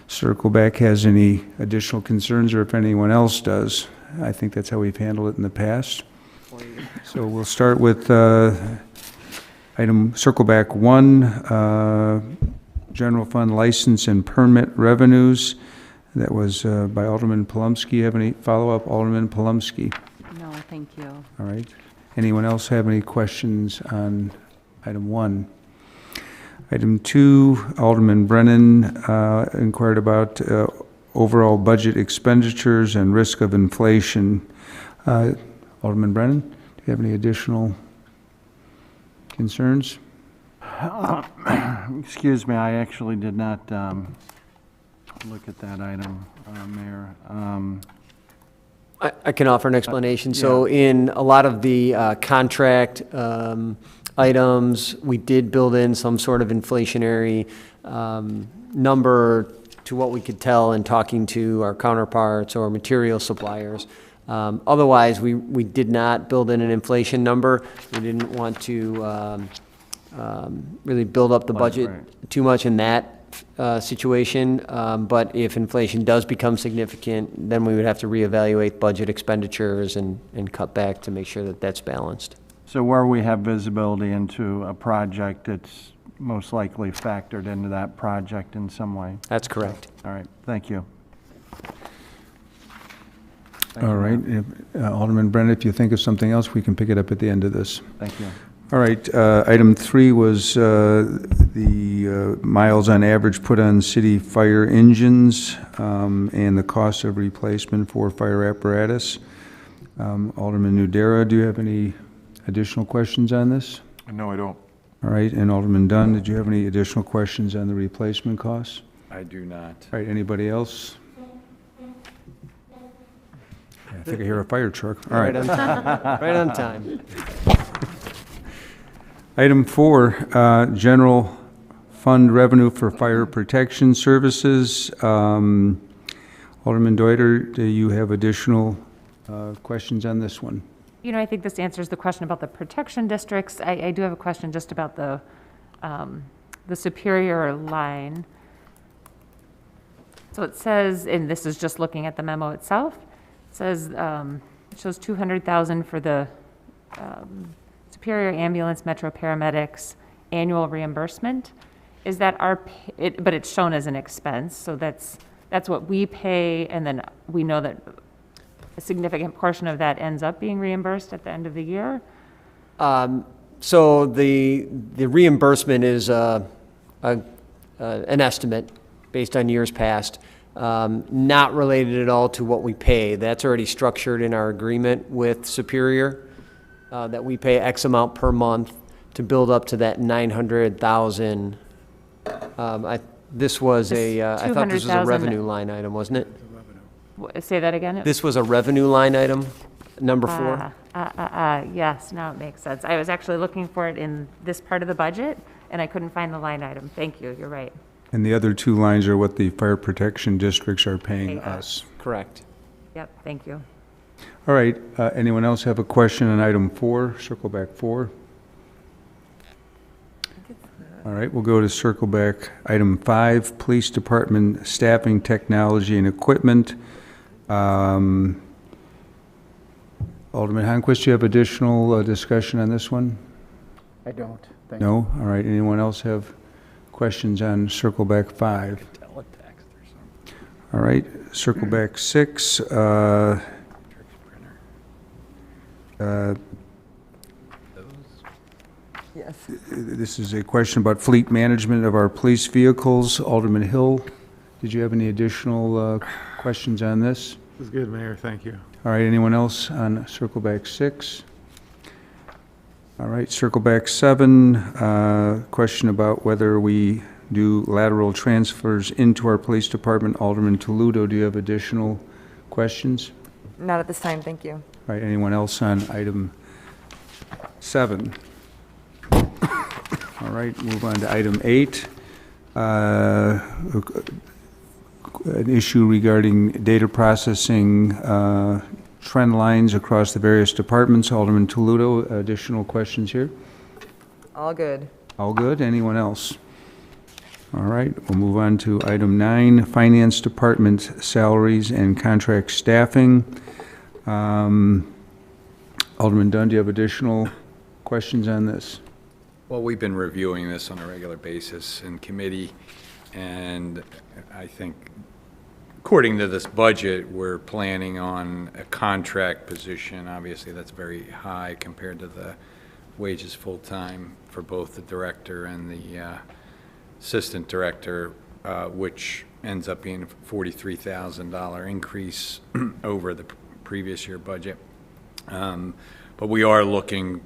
circle back has any additional concerns, or if anyone else does. I think that's how we've handled it in the past. So we'll start with item circle back 1, general fund license and permit revenues. That was by Alderman Palumsky. You have any follow-up, Alderman Palumsky? No, thank you. All right. Anyone else have any questions on item 1? Item 2, Alderman Brennan inquired about overall budget expenditures and risk of inflation. Alderman Brennan, do you have any additional concerns? Excuse me, I actually did not look at that item, Mayor. I can offer an explanation. So in a lot of the contract items, we did build in some sort of inflationary number to what we could tell in talking to our counterparts or material suppliers. Otherwise, we did not build in an inflation number. We didn't want to really build up the budget too much in that situation. But if inflation does become significant, then we would have to reevaluate budget expenditures and cut back to make sure that that's balanced. So where we have visibility into a project, it's most likely factored into that project in some way. That's correct. All right, thank you. All right. Alderman Brennan, if you think of something else, we can pick it up at the end of this. Thank you. All right, item 3 was the miles on average put on city fire engines and the cost of replacement for fire apparatus. Alderman Nudera, do you have any additional questions on this? No, I don't. All right, and Alderman Dunn, did you have any additional questions on the replacement costs? I do not. All right, anybody else? I think I hear a fire truck. All right. Right on time. Right on time. Item 4, general fund revenue for fire protection services. Alderman Deuter, do you have additional questions on this one? You know, I think this answers the question about the protection districts. I do have a question just about the Superior line. So it says, and this is just looking at the memo itself, it says, it shows 200,000 for the Superior Ambulance Metro Paramedics annual reimbursement. Is that but it's shown as an expense, so that's what we pay, and then we know that a significant portion of that ends up being reimbursed at the end of the year? So the reimbursement is an estimate based on years past, not related at all to what we pay. That's already structured in our agreement with Superior, that we pay X amount per month to build up to that 900,000. This was I thought this was a revenue line item, wasn't it? Say that again? This was a revenue line item, number 4? Yes, now it makes sense. I was actually looking for it in this part of the budget, and I couldn't find the line item. Thank you, you're right. And the other 2 lines are what the fire protection districts are paying us. Correct. Yep, thank you. All right, anyone else have a question on item 4, circle back 4? All right, we'll go to circle back item 5, police department staffing, technology, and equipment. Alderman Honquist, do you have additional discussion on this one? I don't. Thank you. No? All right, anyone else have questions on circle back 5? All right, circle back 6. Yes. This is a question about fleet management of our police vehicles. Alderman Hill, did you have any additional questions on this? This is good, Mayor. Thank you. All right, anyone else on circle back 6? All right, circle back 7, question about whether we do lateral transfers into our police department. Alderman Toledo, do you have additional questions? Not at this time, thank you. All right, anyone else on item 7? All right, move on to item 8. An issue regarding data processing trend lines across the various departments. Alderman Toledo, additional questions here? All good. All good? Anyone else? All right, we'll move on to item 9, Finance Department salaries and contract staffing. Alderman Dunn, do you have additional questions on this? Well, we've been reviewing this on a regular basis in committee, and I think according to this budget, we're planning on a contract position. Obviously, that's very high compared to the wages full-time for both the director and the assistant director, which ends up being a $43,000 increase over the previous year budget. But we are looking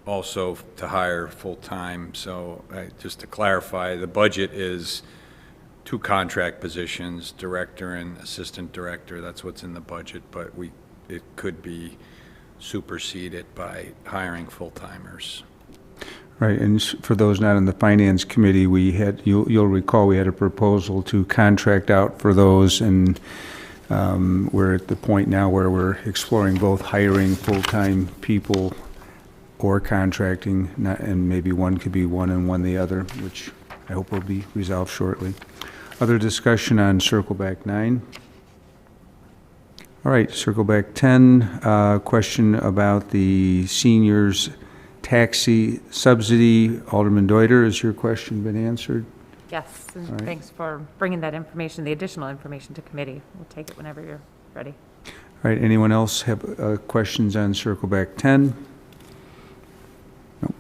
also to hire full-time. So just to clarify, the budget is 2 contract positions, director and assistant director. That's what's in the budget, but it could be superseded by hiring full-timers. Right, and for those not in the Finance Committee, we had, you'll recall, we had a proposal to contract out for those, and we're at the point now where we're exploring both hiring full-time people or contracting, and maybe one could be one and one the other, which I hope will be resolved shortly. Other discussion on circle back 9? All right, circle back 10, question about the seniors taxi subsidy. Alderman Deuter, has your question been answered? Yes, and right. Thanks for bringing that information, the additional information to committee. We'll take it whenever you're ready. All right, anyone else have questions on circle back 10? No.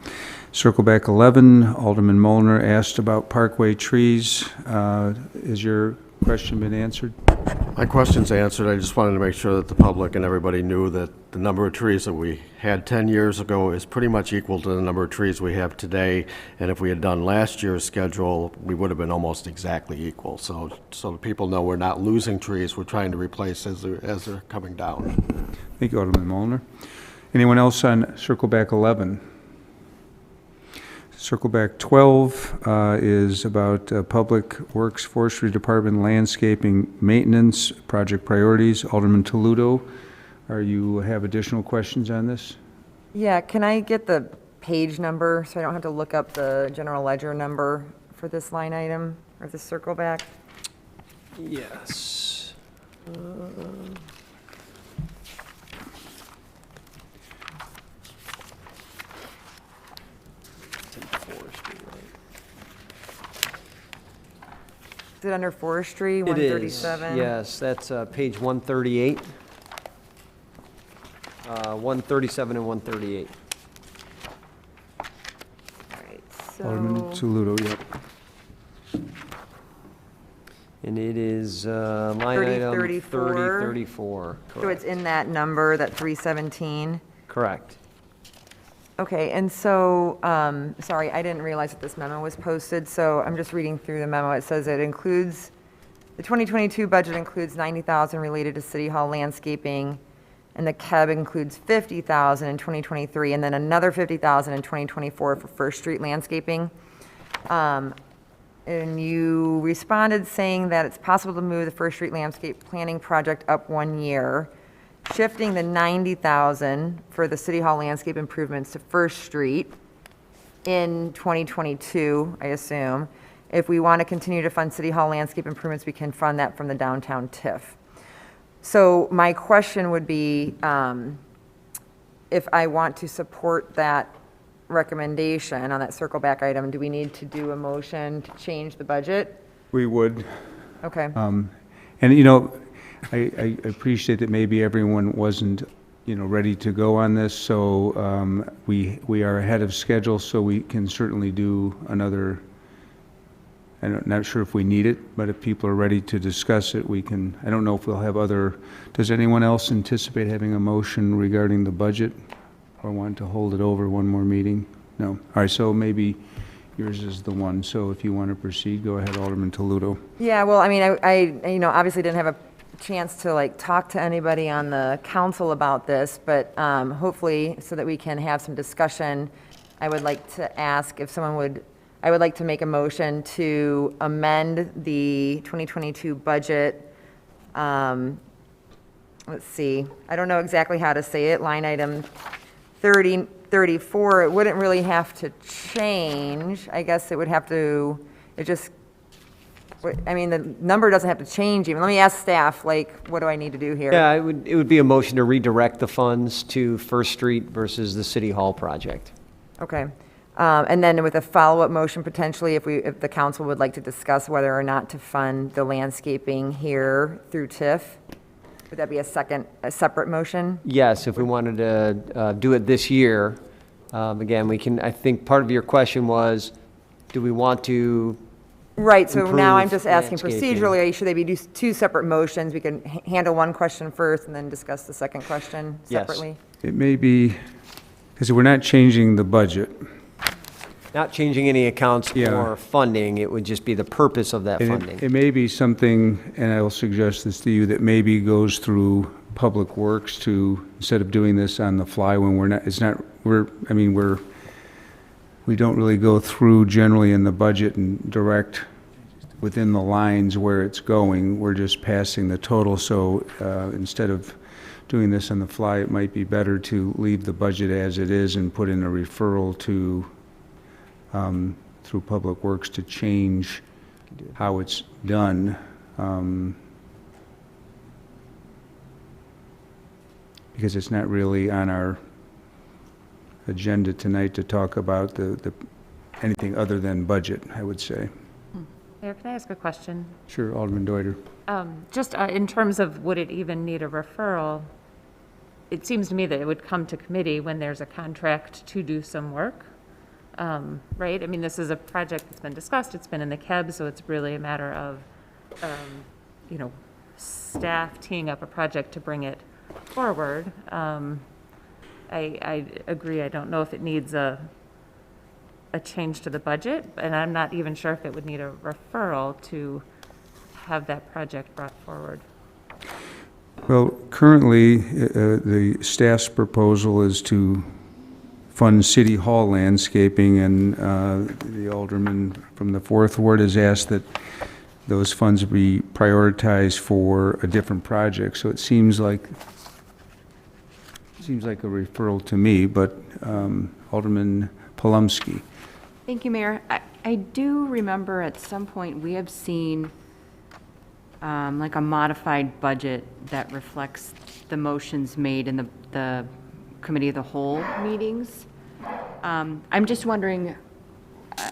Circle back 11, Alderman Molnar asked about Parkway Trees. Has your question been answered? My question's answered. I just wanted to make sure that the public and everybody knew that the number of trees that we had 10 years ago is pretty much equal to the number of trees we have today. And if we had done last year's schedule, we would have been almost exactly equal. So people know we're not losing trees. We're trying to replace as they're coming down. Thank you, Alderman Molnar. Anyone else on Circle Back 11? Circle Back 12 is about Public Works, Forestry Department, landscaping, maintenance, project priorities. Alderman Toledo, you have additional questions on this? Yeah, can I get the page number so I don't have to look up the general ledger number for this line item or this circle back? Yes. Is it under forestry, It is, 137? yes, that's page 138. 137 and 138. All right, Alderman so, Toledo, yep. And it is line item 3034. 3034. so it's in that number, that 317? Correct. Okay, and so, sorry, I didn't realize that this memo was posted, so I'm just reading through the memo. It says it includes, the 2022 budget includes $90,000 related to City Hall landscaping, and the KEB includes $50,000 in 2023, and then another $50,000 in 2024 for First Street landscaping. And you responded saying that it's possible to move the First Street landscape planning project up 1 year, shifting the $90,000 for the City Hall landscape improvements to First Street in 2022, I assume. If we want to continue to fund City Hall landscape improvements, we can fund that from the downtown TIF. So my question would be, if I want to support that recommendation on that circle back item, do we need to do a motion to change the budget? We would. Okay. And, you know, I appreciate that maybe everyone wasn't, you know, ready to go on this, so we are ahead of schedule, so we can certainly do another, I'm not sure if we need it, but if people are ready to discuss it, we can, I don't know if we'll have other, does anyone else anticipate having a motion regarding the budget or want to hold it over one more meeting? No. All right, so maybe yours is the one, so if you want to proceed, go ahead, Alderman Toledo. Yeah, well, I mean, I you know, obviously didn't have a chance to like talk to anybody on the council about this, but hopefully so that we can have some discussion, I would like to ask if someone would, I would like to make a motion to amend the 2022 budget. Let's see, I don't know exactly how to say it, line item 3034, it wouldn't really have to change. I guess it would have to, it just, I mean, the number doesn't have to change even. Let me ask staff, like, what do I need to do here? Yeah, it would be a motion to redirect the funds to First Street versus the City Hall project. Okay. And then with a follow-up motion potentially, if the council would like to discuss whether or not to fund the landscaping here through TIF, would that be a separate motion? Yes, if we wanted to do it this year, again, we can, I think part of your question was, do we want to Right, so now I'm just improve asking landscaping? procedurally, should they be two separate motions? We can handle one question first and then discuss the second question Yes. separately? It may be, because we're not changing the budget. Not changing any accounts Yeah. for funding, it would just be the purpose of that And funding. it may be something, and I will suggest this to you, that maybe goes through Public Works to, instead of doing this on the fly when we're not, it's not, I mean, we don't really go through generally in the budget and direct within the lines where it's going. We're just passing the total, so instead of doing this on the fly, it might be better to leave the budget as it is and put in a referral to, through Public Works to change how it's done. Because it's not really on our agenda tonight to talk about anything other than budget, I would say. Mayor, can I ask a question? Sure, Alderman Deuter. Just in terms of would it even need a referral, it seems to me that it would come to committee when there's a contract to do some work, right? I mean, this is a project that's been discussed, it's been in the KEB, so it's really a matter of, you know, staff teeing up a project to bring it forward. I agree, I don't know if it needs a change to the budget, and I'm not even sure if it would need a referral to have that project brought forward. Well, currently, the staff's proposal is to fund City Hall landscaping, and the alderman from the 4th Ward has asked that those funds be prioritized for a different project. So it seems like a referral to me, but Alderman Palumsky. Thank you, Mayor. I do remember at some point we have seen like a modified budget that reflects the motions made in the Committee of the Whole meetings. I'm just wondering,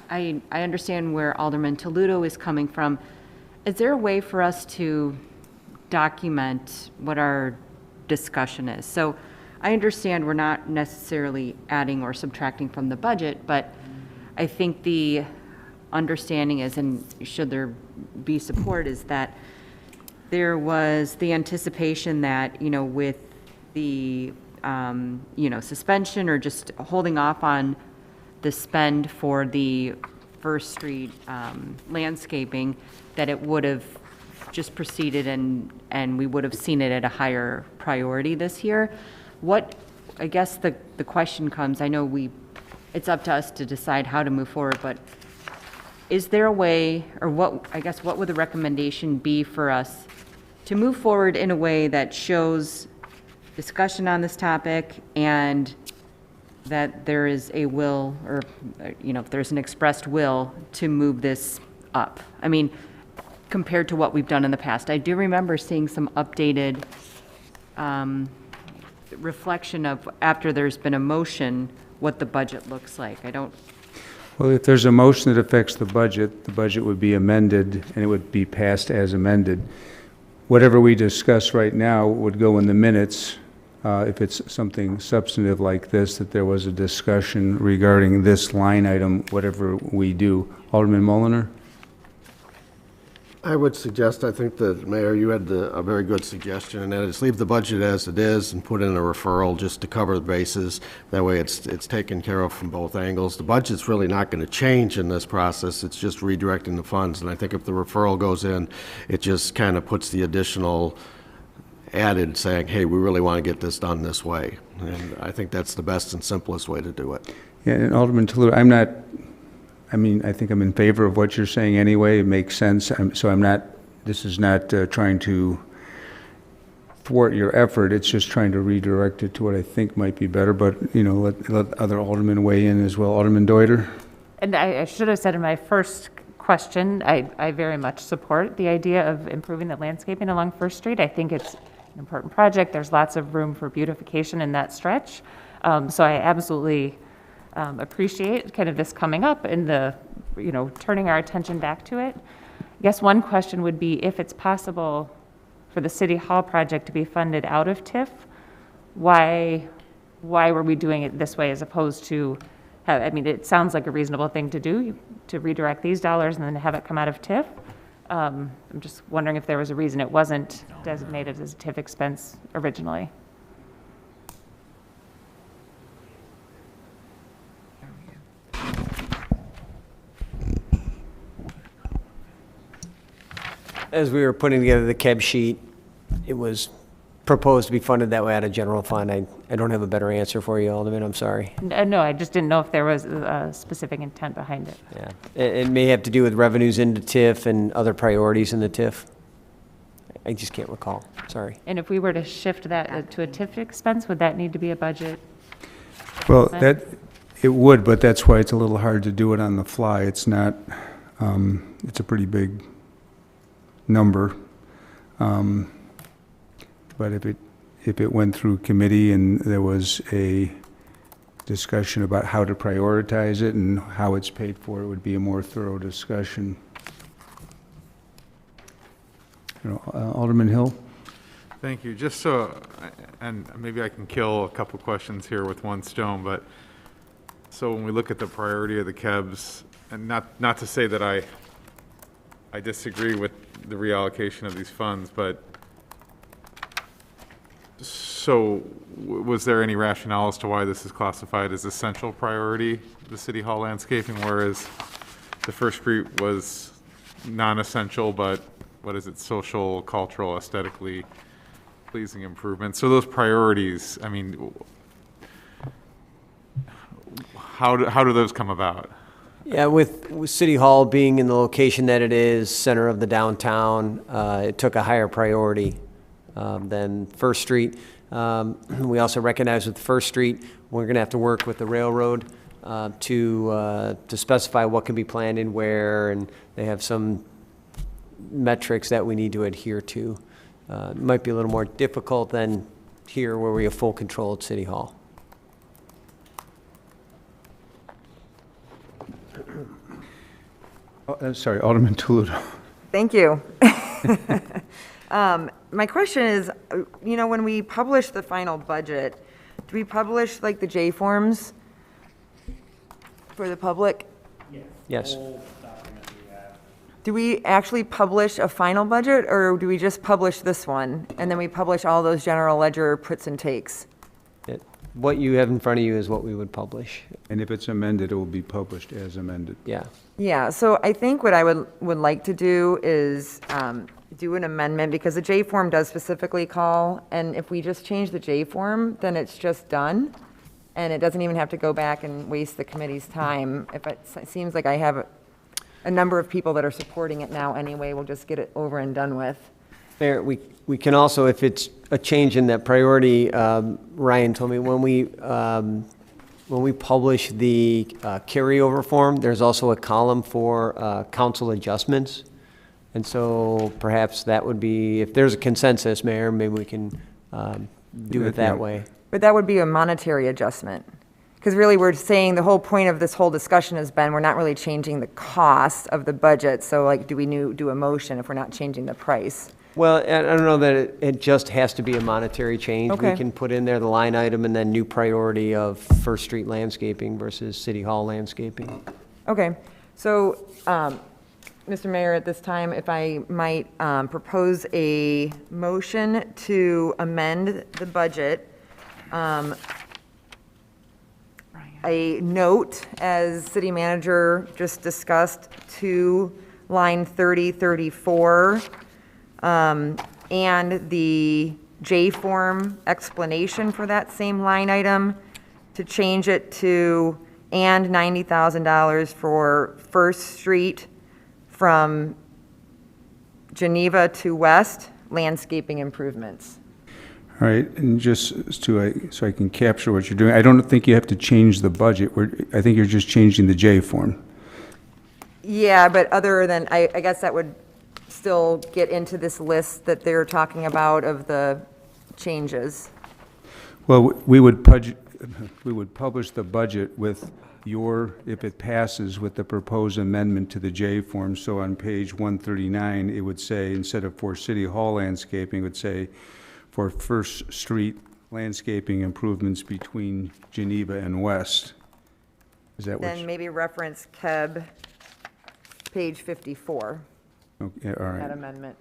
I understand where Alderman Toledo is coming from. Is there a way for us to document what our discussion is? So I understand we're not necessarily adding or subtracting from the budget, but I think the understanding is, and should there be support, is that there was the anticipation that, you know, with the, you know, suspension or just holding off on the spend for the First Street landscaping, that it would have just proceeded and we would have seen it at a higher priority this year. What, I guess the question comes, I know it's up to us to decide how to move forward, but is there a way, or what would the recommendation be for us to move forward in a way that shows discussion on this topic and that there is a will, or, you know, if there's an expressed will to move this up? I mean, compared to what we've done in the past. I do remember seeing some updated reflection of, after there's been a motion, what the budget looks like. Well, if there's a motion that affects the budget would be amended, and it would be passed as amended. Whatever we discuss right now would go in the minutes, if it's something substantive like this, that there was a discussion regarding this line item, whatever we do. Alderman Mulliner? I would suggest, I think that, Mayor, you had a very good suggestion, and that is leave the budget as it is and put in a referral just to cover the bases. That way it's taken care of from both angles. The budget's really not going to change in this process. It's just redirecting the funds. And I think if the referral goes in, it just kind of puts the additional added saying, hey, we really want to get this done this way. And I think that's the best and simplest way to do it. Yeah, and Alderman Toledo, I think I'm in favor of what you're saying anyway. It makes sense. This is not trying to thwart your effort. It's just trying to redirect it to what I think might be better. But, you know, let other aldermen weigh in as well. Alderman Deuter? And I should have said in my first question, I very much support the idea of improving the landscaping along First Street. I think it's an important project. There's lots of room for beautification in that stretch. So I absolutely appreciate kind of this coming up and turning our attention back to it. I guess one question would be if it's possible for the City Hall project to be funded out of TIF, why were we doing it this way as opposed to, it sounds like a reasonable thing to do, to redirect these dollars and then have it come out of TIF. I'm just wondering if there was a reason it wasn't designated as a TIF expense originally. As we were putting together the KEB sheet, it was proposed to be funded that way out of general fund. I don't have a better answer for you, Alderman, I'm sorry. No, I just didn't know if there was a specific intent behind it. Yeah, it may have to do with revenues into TIF and other priorities in the TIF. I just can't recall, sorry. And if we were to shift that to a TIF expense, would that need to be a budget? Well, it would, but that's why it's a little hard to do it on the fly. It's not, it's a pretty big number. But if it went through committee and there was a discussion about how to prioritize it and how it's paid for, it would be a more thorough discussion. Alderman Hill? Thank you. Just so, and maybe I can kill a couple questions here with one stone, but so when we look at the priority of the KEBs, and not to say that I disagree with the reallocation of these funds, but So was there any rationale as to why this is classified as essential priority, the City Hall landscaping, whereas the First Street was non-essential, but what is it, social, cultural, aesthetically pleasing improvements? So those priorities, I mean, how do those come about? Yeah, with City Hall being in the location that it is, center of the downtown, it took a higher priority than First Street. We also recognize with First Street, we're going to have to work with the railroad to specify what can be planned and where, and they have some metrics that we need to adhere to. It might be a little more difficult than here where we have full control at City Hall. Sorry, Alderman Toledo. Thank you. My question is, when we publish the final budget, do we publish like the J forms for the public? Yes. Do we actually publish a final budget, or do we just publish this one, and then we publish all those general ledger puts and takes? What you have in front of you is what we would publish. And if it's amended, it will be published as amended. Yeah. Yeah, so I think what I would like to do is do an amendment, because the J form does specifically call, and if we just change the J form, then it's just done, and it doesn't even have to go back and waste the committee's time. If it seems like I have a number of people that are supporting it now anyway, we'll just get it over and done with. Mayor, we can also, if it's a change in that priority, Ryan told me when we publish the carryover form, there's also a column for council adjustments. And so perhaps that would be, if there's a consensus, Mayor, maybe we can do it that way. But that would be a monetary adjustment. Because really, we're saying the whole point of this whole discussion has been, we're not really changing the cost of the budget. So like, do we do a motion if we're not changing the price? Well, I don't know that it just has to be a monetary change. Okay. We can put in there the line item and then new priority of First Street landscaping versus City Hall landscaping. Okay, so, Mr. Mayor, at this time, if I might propose a motion to amend the budget. A note, as city manager just discussed, to line 3034, and the J form explanation for that same line item, to change it to and $90,000 for First Street from Geneva to West, landscaping improvements. All right, and just so I can capture what you're doing, I don't think you have to change the budget. I think you're just changing the J form. Yeah, but other than, I guess that would still get into this list that they're talking about of the changes. Well, we would publish the budget with if it passes, with the proposed amendment to the J form. So on page 139, it would say, instead of for City Hall landscaping, it would say, for First Street landscaping improvements between Geneva and West. Is that what? Then maybe reference KEB, page 54. Okay, all right. That amendment.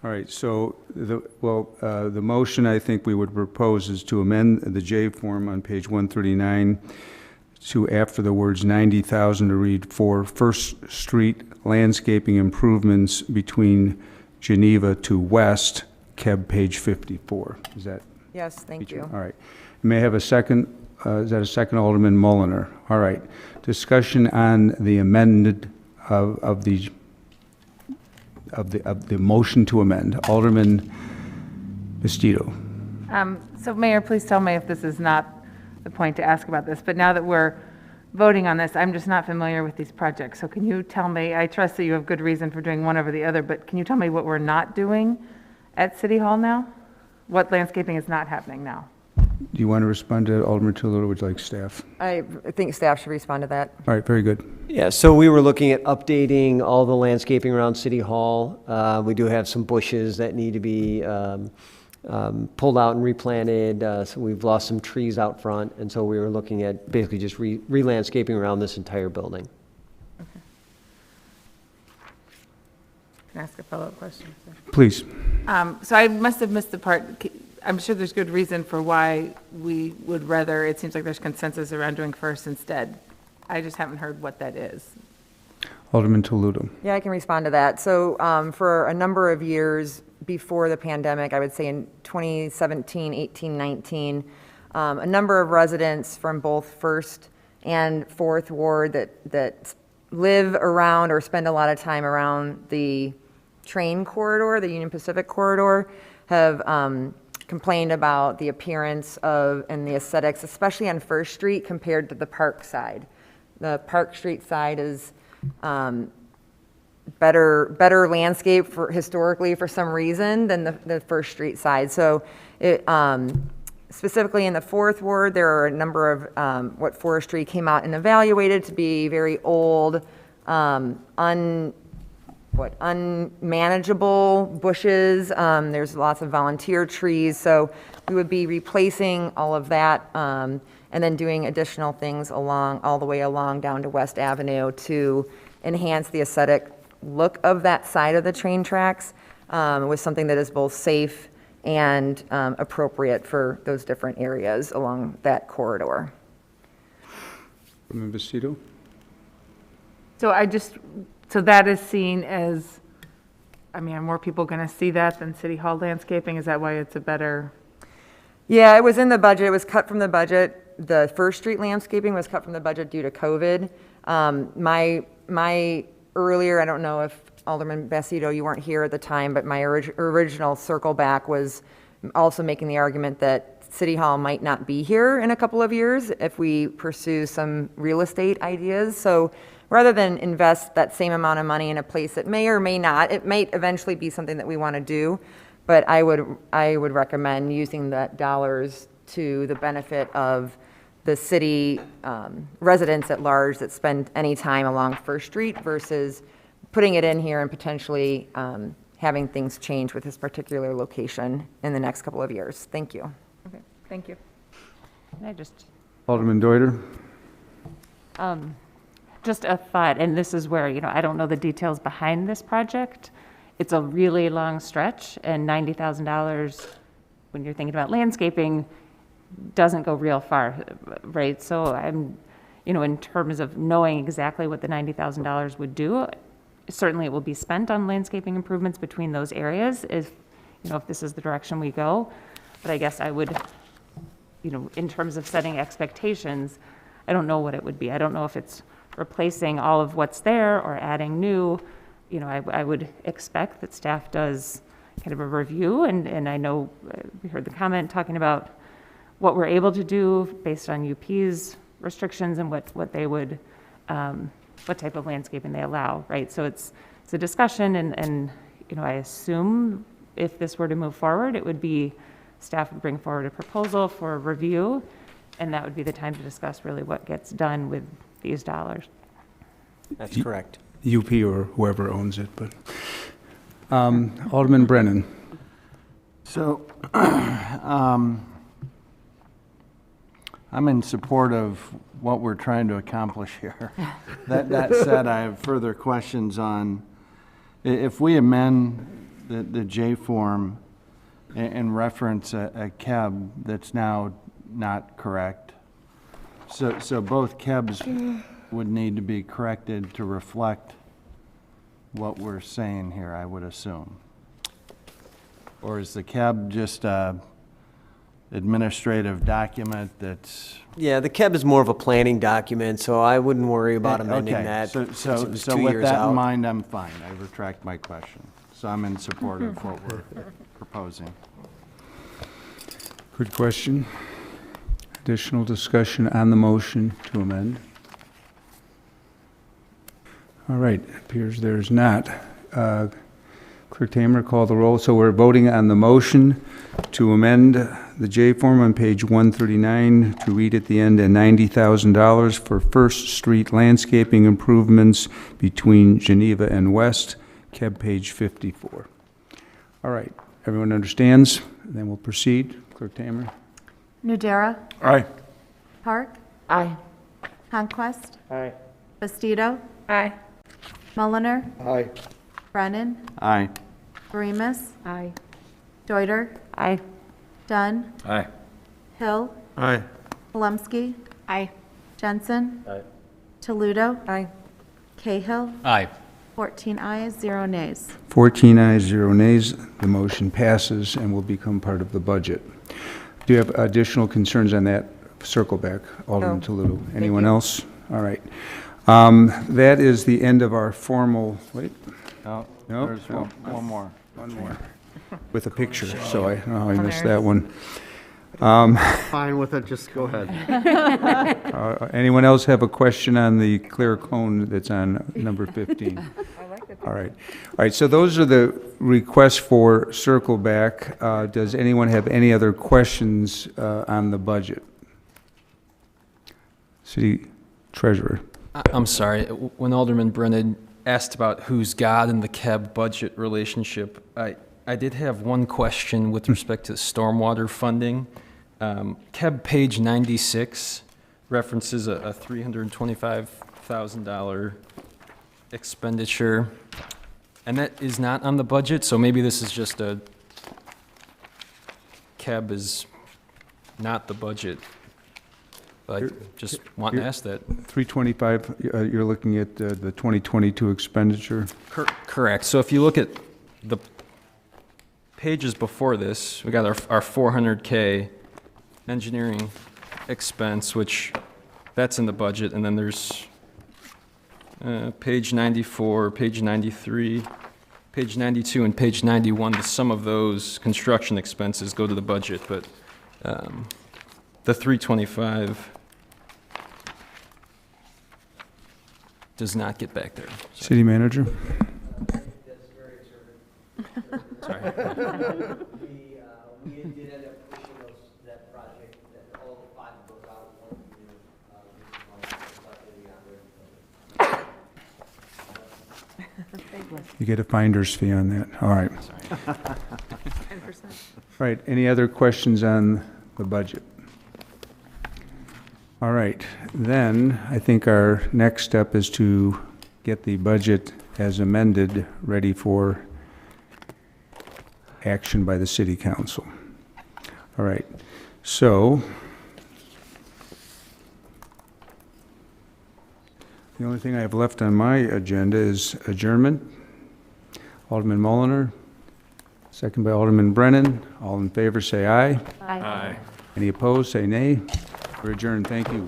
All right, so the motion I think we would propose is to amend the J form on page 139 to, after the words 90,000, to read for First Street landscaping improvements between Geneva to West, KEB page 54. Is that? Yes, thank you. All right. May I have a second? Is that a second, Alderman Mulliner? All right. Discussion on the amended of the motion to amend. Alderman Bastido. So Mayor, please tell me if this is not the point to ask about this, but now that we're voting on this, I'm just not familiar with these projects. So can you tell me, I trust that you have good reason for doing one over the other, but can you tell me what we're not doing at City Hall now? What landscaping is not happening now? Do you want to respond to Alderman Toledo, or would you like staff? I think staff should respond to that. All right, very good. Yeah, so we were looking at updating all the landscaping around City Hall. We do have some bushes that need to be pulled out and replanted. So we've lost some trees out front, and so we were looking at basically just re-landscaping around this entire building. Okay. Can I ask a follow-up question? Please. So I must have missed the part. I'm sure there's good reason for why we would rather, it seems like there's consensus around doing first instead. I just haven't heard what that is. Alderman Toludo. Yeah, I can respond to that. So for a number of years before the pandemic, I would say in 2017, 18, 19, a number of residents from both First and Fourth Ward that live around or spend a lot of time around the train corridor, the Union Pacific corridor, have complained about the appearance of and the aesthetics, especially on First Street compared to the Park side. The Park Street side is better landscape historically for some reason than the First Street side. So it, specifically in the Fourth Ward, there are a number of what forestry came out and evaluated to be very old, unmanageable bushes. There's lots of volunteer trees. So we would be replacing all of that and then doing additional things all the way along down to West Avenue to enhance the aesthetic look of that side of the train tracks with something that is both safe and appropriate for those different areas along that corridor. Alderman Bastido. So that is seen as, I mean, are more people going to see that than City Hall landscaping? Is that why it's a better? Yeah, it was in the budget. It was cut from the budget. The First Street landscaping was cut from the budget due to COVID. My earlier, I don't know if Alderman Bastido, you weren't here at the time, but my original circle back was also making the argument that City Hall might not be here in a couple of years if we pursue some real estate ideas. So rather than invest that same amount of money in a place that may or may not, it might eventually be something that we want to do, but I would recommend using that dollars to the benefit of the city residents at large that spend any time along First Street versus putting it in here and potentially having things change with this particular location in the next couple of years. Thank you. Okay, thank you. Alderman Deuter. Just a thought, and this is where, I don't know the details behind this project. It's a really long stretch, and $90,000, when you're thinking about landscaping, doesn't go real far, right? So I'm, in terms of knowing exactly what the $90,000 would do, certainly it will be spent on landscaping improvements between those areas if this is the direction we go. But I guess I would, in terms of setting expectations, I don't know what it would be. I don't know if it's replacing all of what's there or adding new. I would expect that staff does kind of a review, and I know we heard the comment talking about what we're able to do based on UP's restrictions and what they would, what type of landscaping they allow, right? So it's a discussion, and I assume if this were to move forward, it would be staff would bring forward a proposal for review, and that would be the time to discuss really what gets done with these dollars. That's correct. UP or whoever owns it, but Alderman Brennan. So I'm in support of what we're trying to accomplish here. That said, I have further questions on if we amend the J form and reference a KEB that's now not correct. So both KEBs would need to be corrected to reflect what we're saying here, I would assume. Or is the KEB just a administrative document that's... Yeah, the KEB is more of a planning document, so I wouldn't worry about amending that. So two with years that out. in mind, I'm fine. I retract my question. So I'm in support of what we're proposing. Good question. Additional discussion on the motion to amend? All right, it appears there's not. Clerk Tamer, call the roll. So we're voting on the motion to amend the J form on page 139 to read at the end, and $90,000 for First Street landscaping improvements between Geneva and West, KEB page 54. All right, everyone understands? Then we'll proceed. Clerk Tamer. Nudera? Aye. Park? Aye. Conquest? Aye. Bastido? Aye. Mulliner? Aye. Brennan? Aye. Verimas? Aye. Deuter? Aye. Dunn. Aye. Hill. Aye. Palumski. Aye. Jensen. Aye. Toludo. Aye. Cahill. Aye. 14 ayes, 0 nays. 14 ayes, 0 nays. The motion passes and will become part of the budget. Do you have additional concerns on that? Circle back, Alderman No. Toledo. Anyone else? All right. That is the end of our formal, wait, No, No? there's one more. one more, with a picture, so I don't know how I missed that one. Fine with it, just go ahead. Anyone else have a question on the clear cone that's on number 15? All right. All right, so those are the requests for circle back. Does anyone have any other questions on the budget? City Treasurer. I'm sorry, when Alderman Brennan asked about who's God in the KEB budget relationship, I did have one question with respect to stormwater funding. KEB page 96 references a $325,000 expenditure, and that is not on the budget, so maybe this is just a, KEB is not the budget. But I just want to ask that. 325, you're looking at the 2022 expenditure? Correct. So if you look at the pages before this, we got our 400K engineering expense, which that's in the budget, and then there's page 94, page 93, page 92, and page 91. The sum of those construction expenses go to the budget, but the 325 does not get back there. City Manager? Sorry. We did end up pushing that project, that all five of those out of one year. You get a finder's fee on that. All right. 10%. Right, any other questions on the budget? All right, then I think our next step is to get the budget as amended ready for action by the City Council. All right, so the only thing I have left on my agenda is adjournment. Alderman Mulliner, second by Alderman Brennan. All in favor, say aye. Aye. Any opposed, say nay. We're adjourned. Thank you.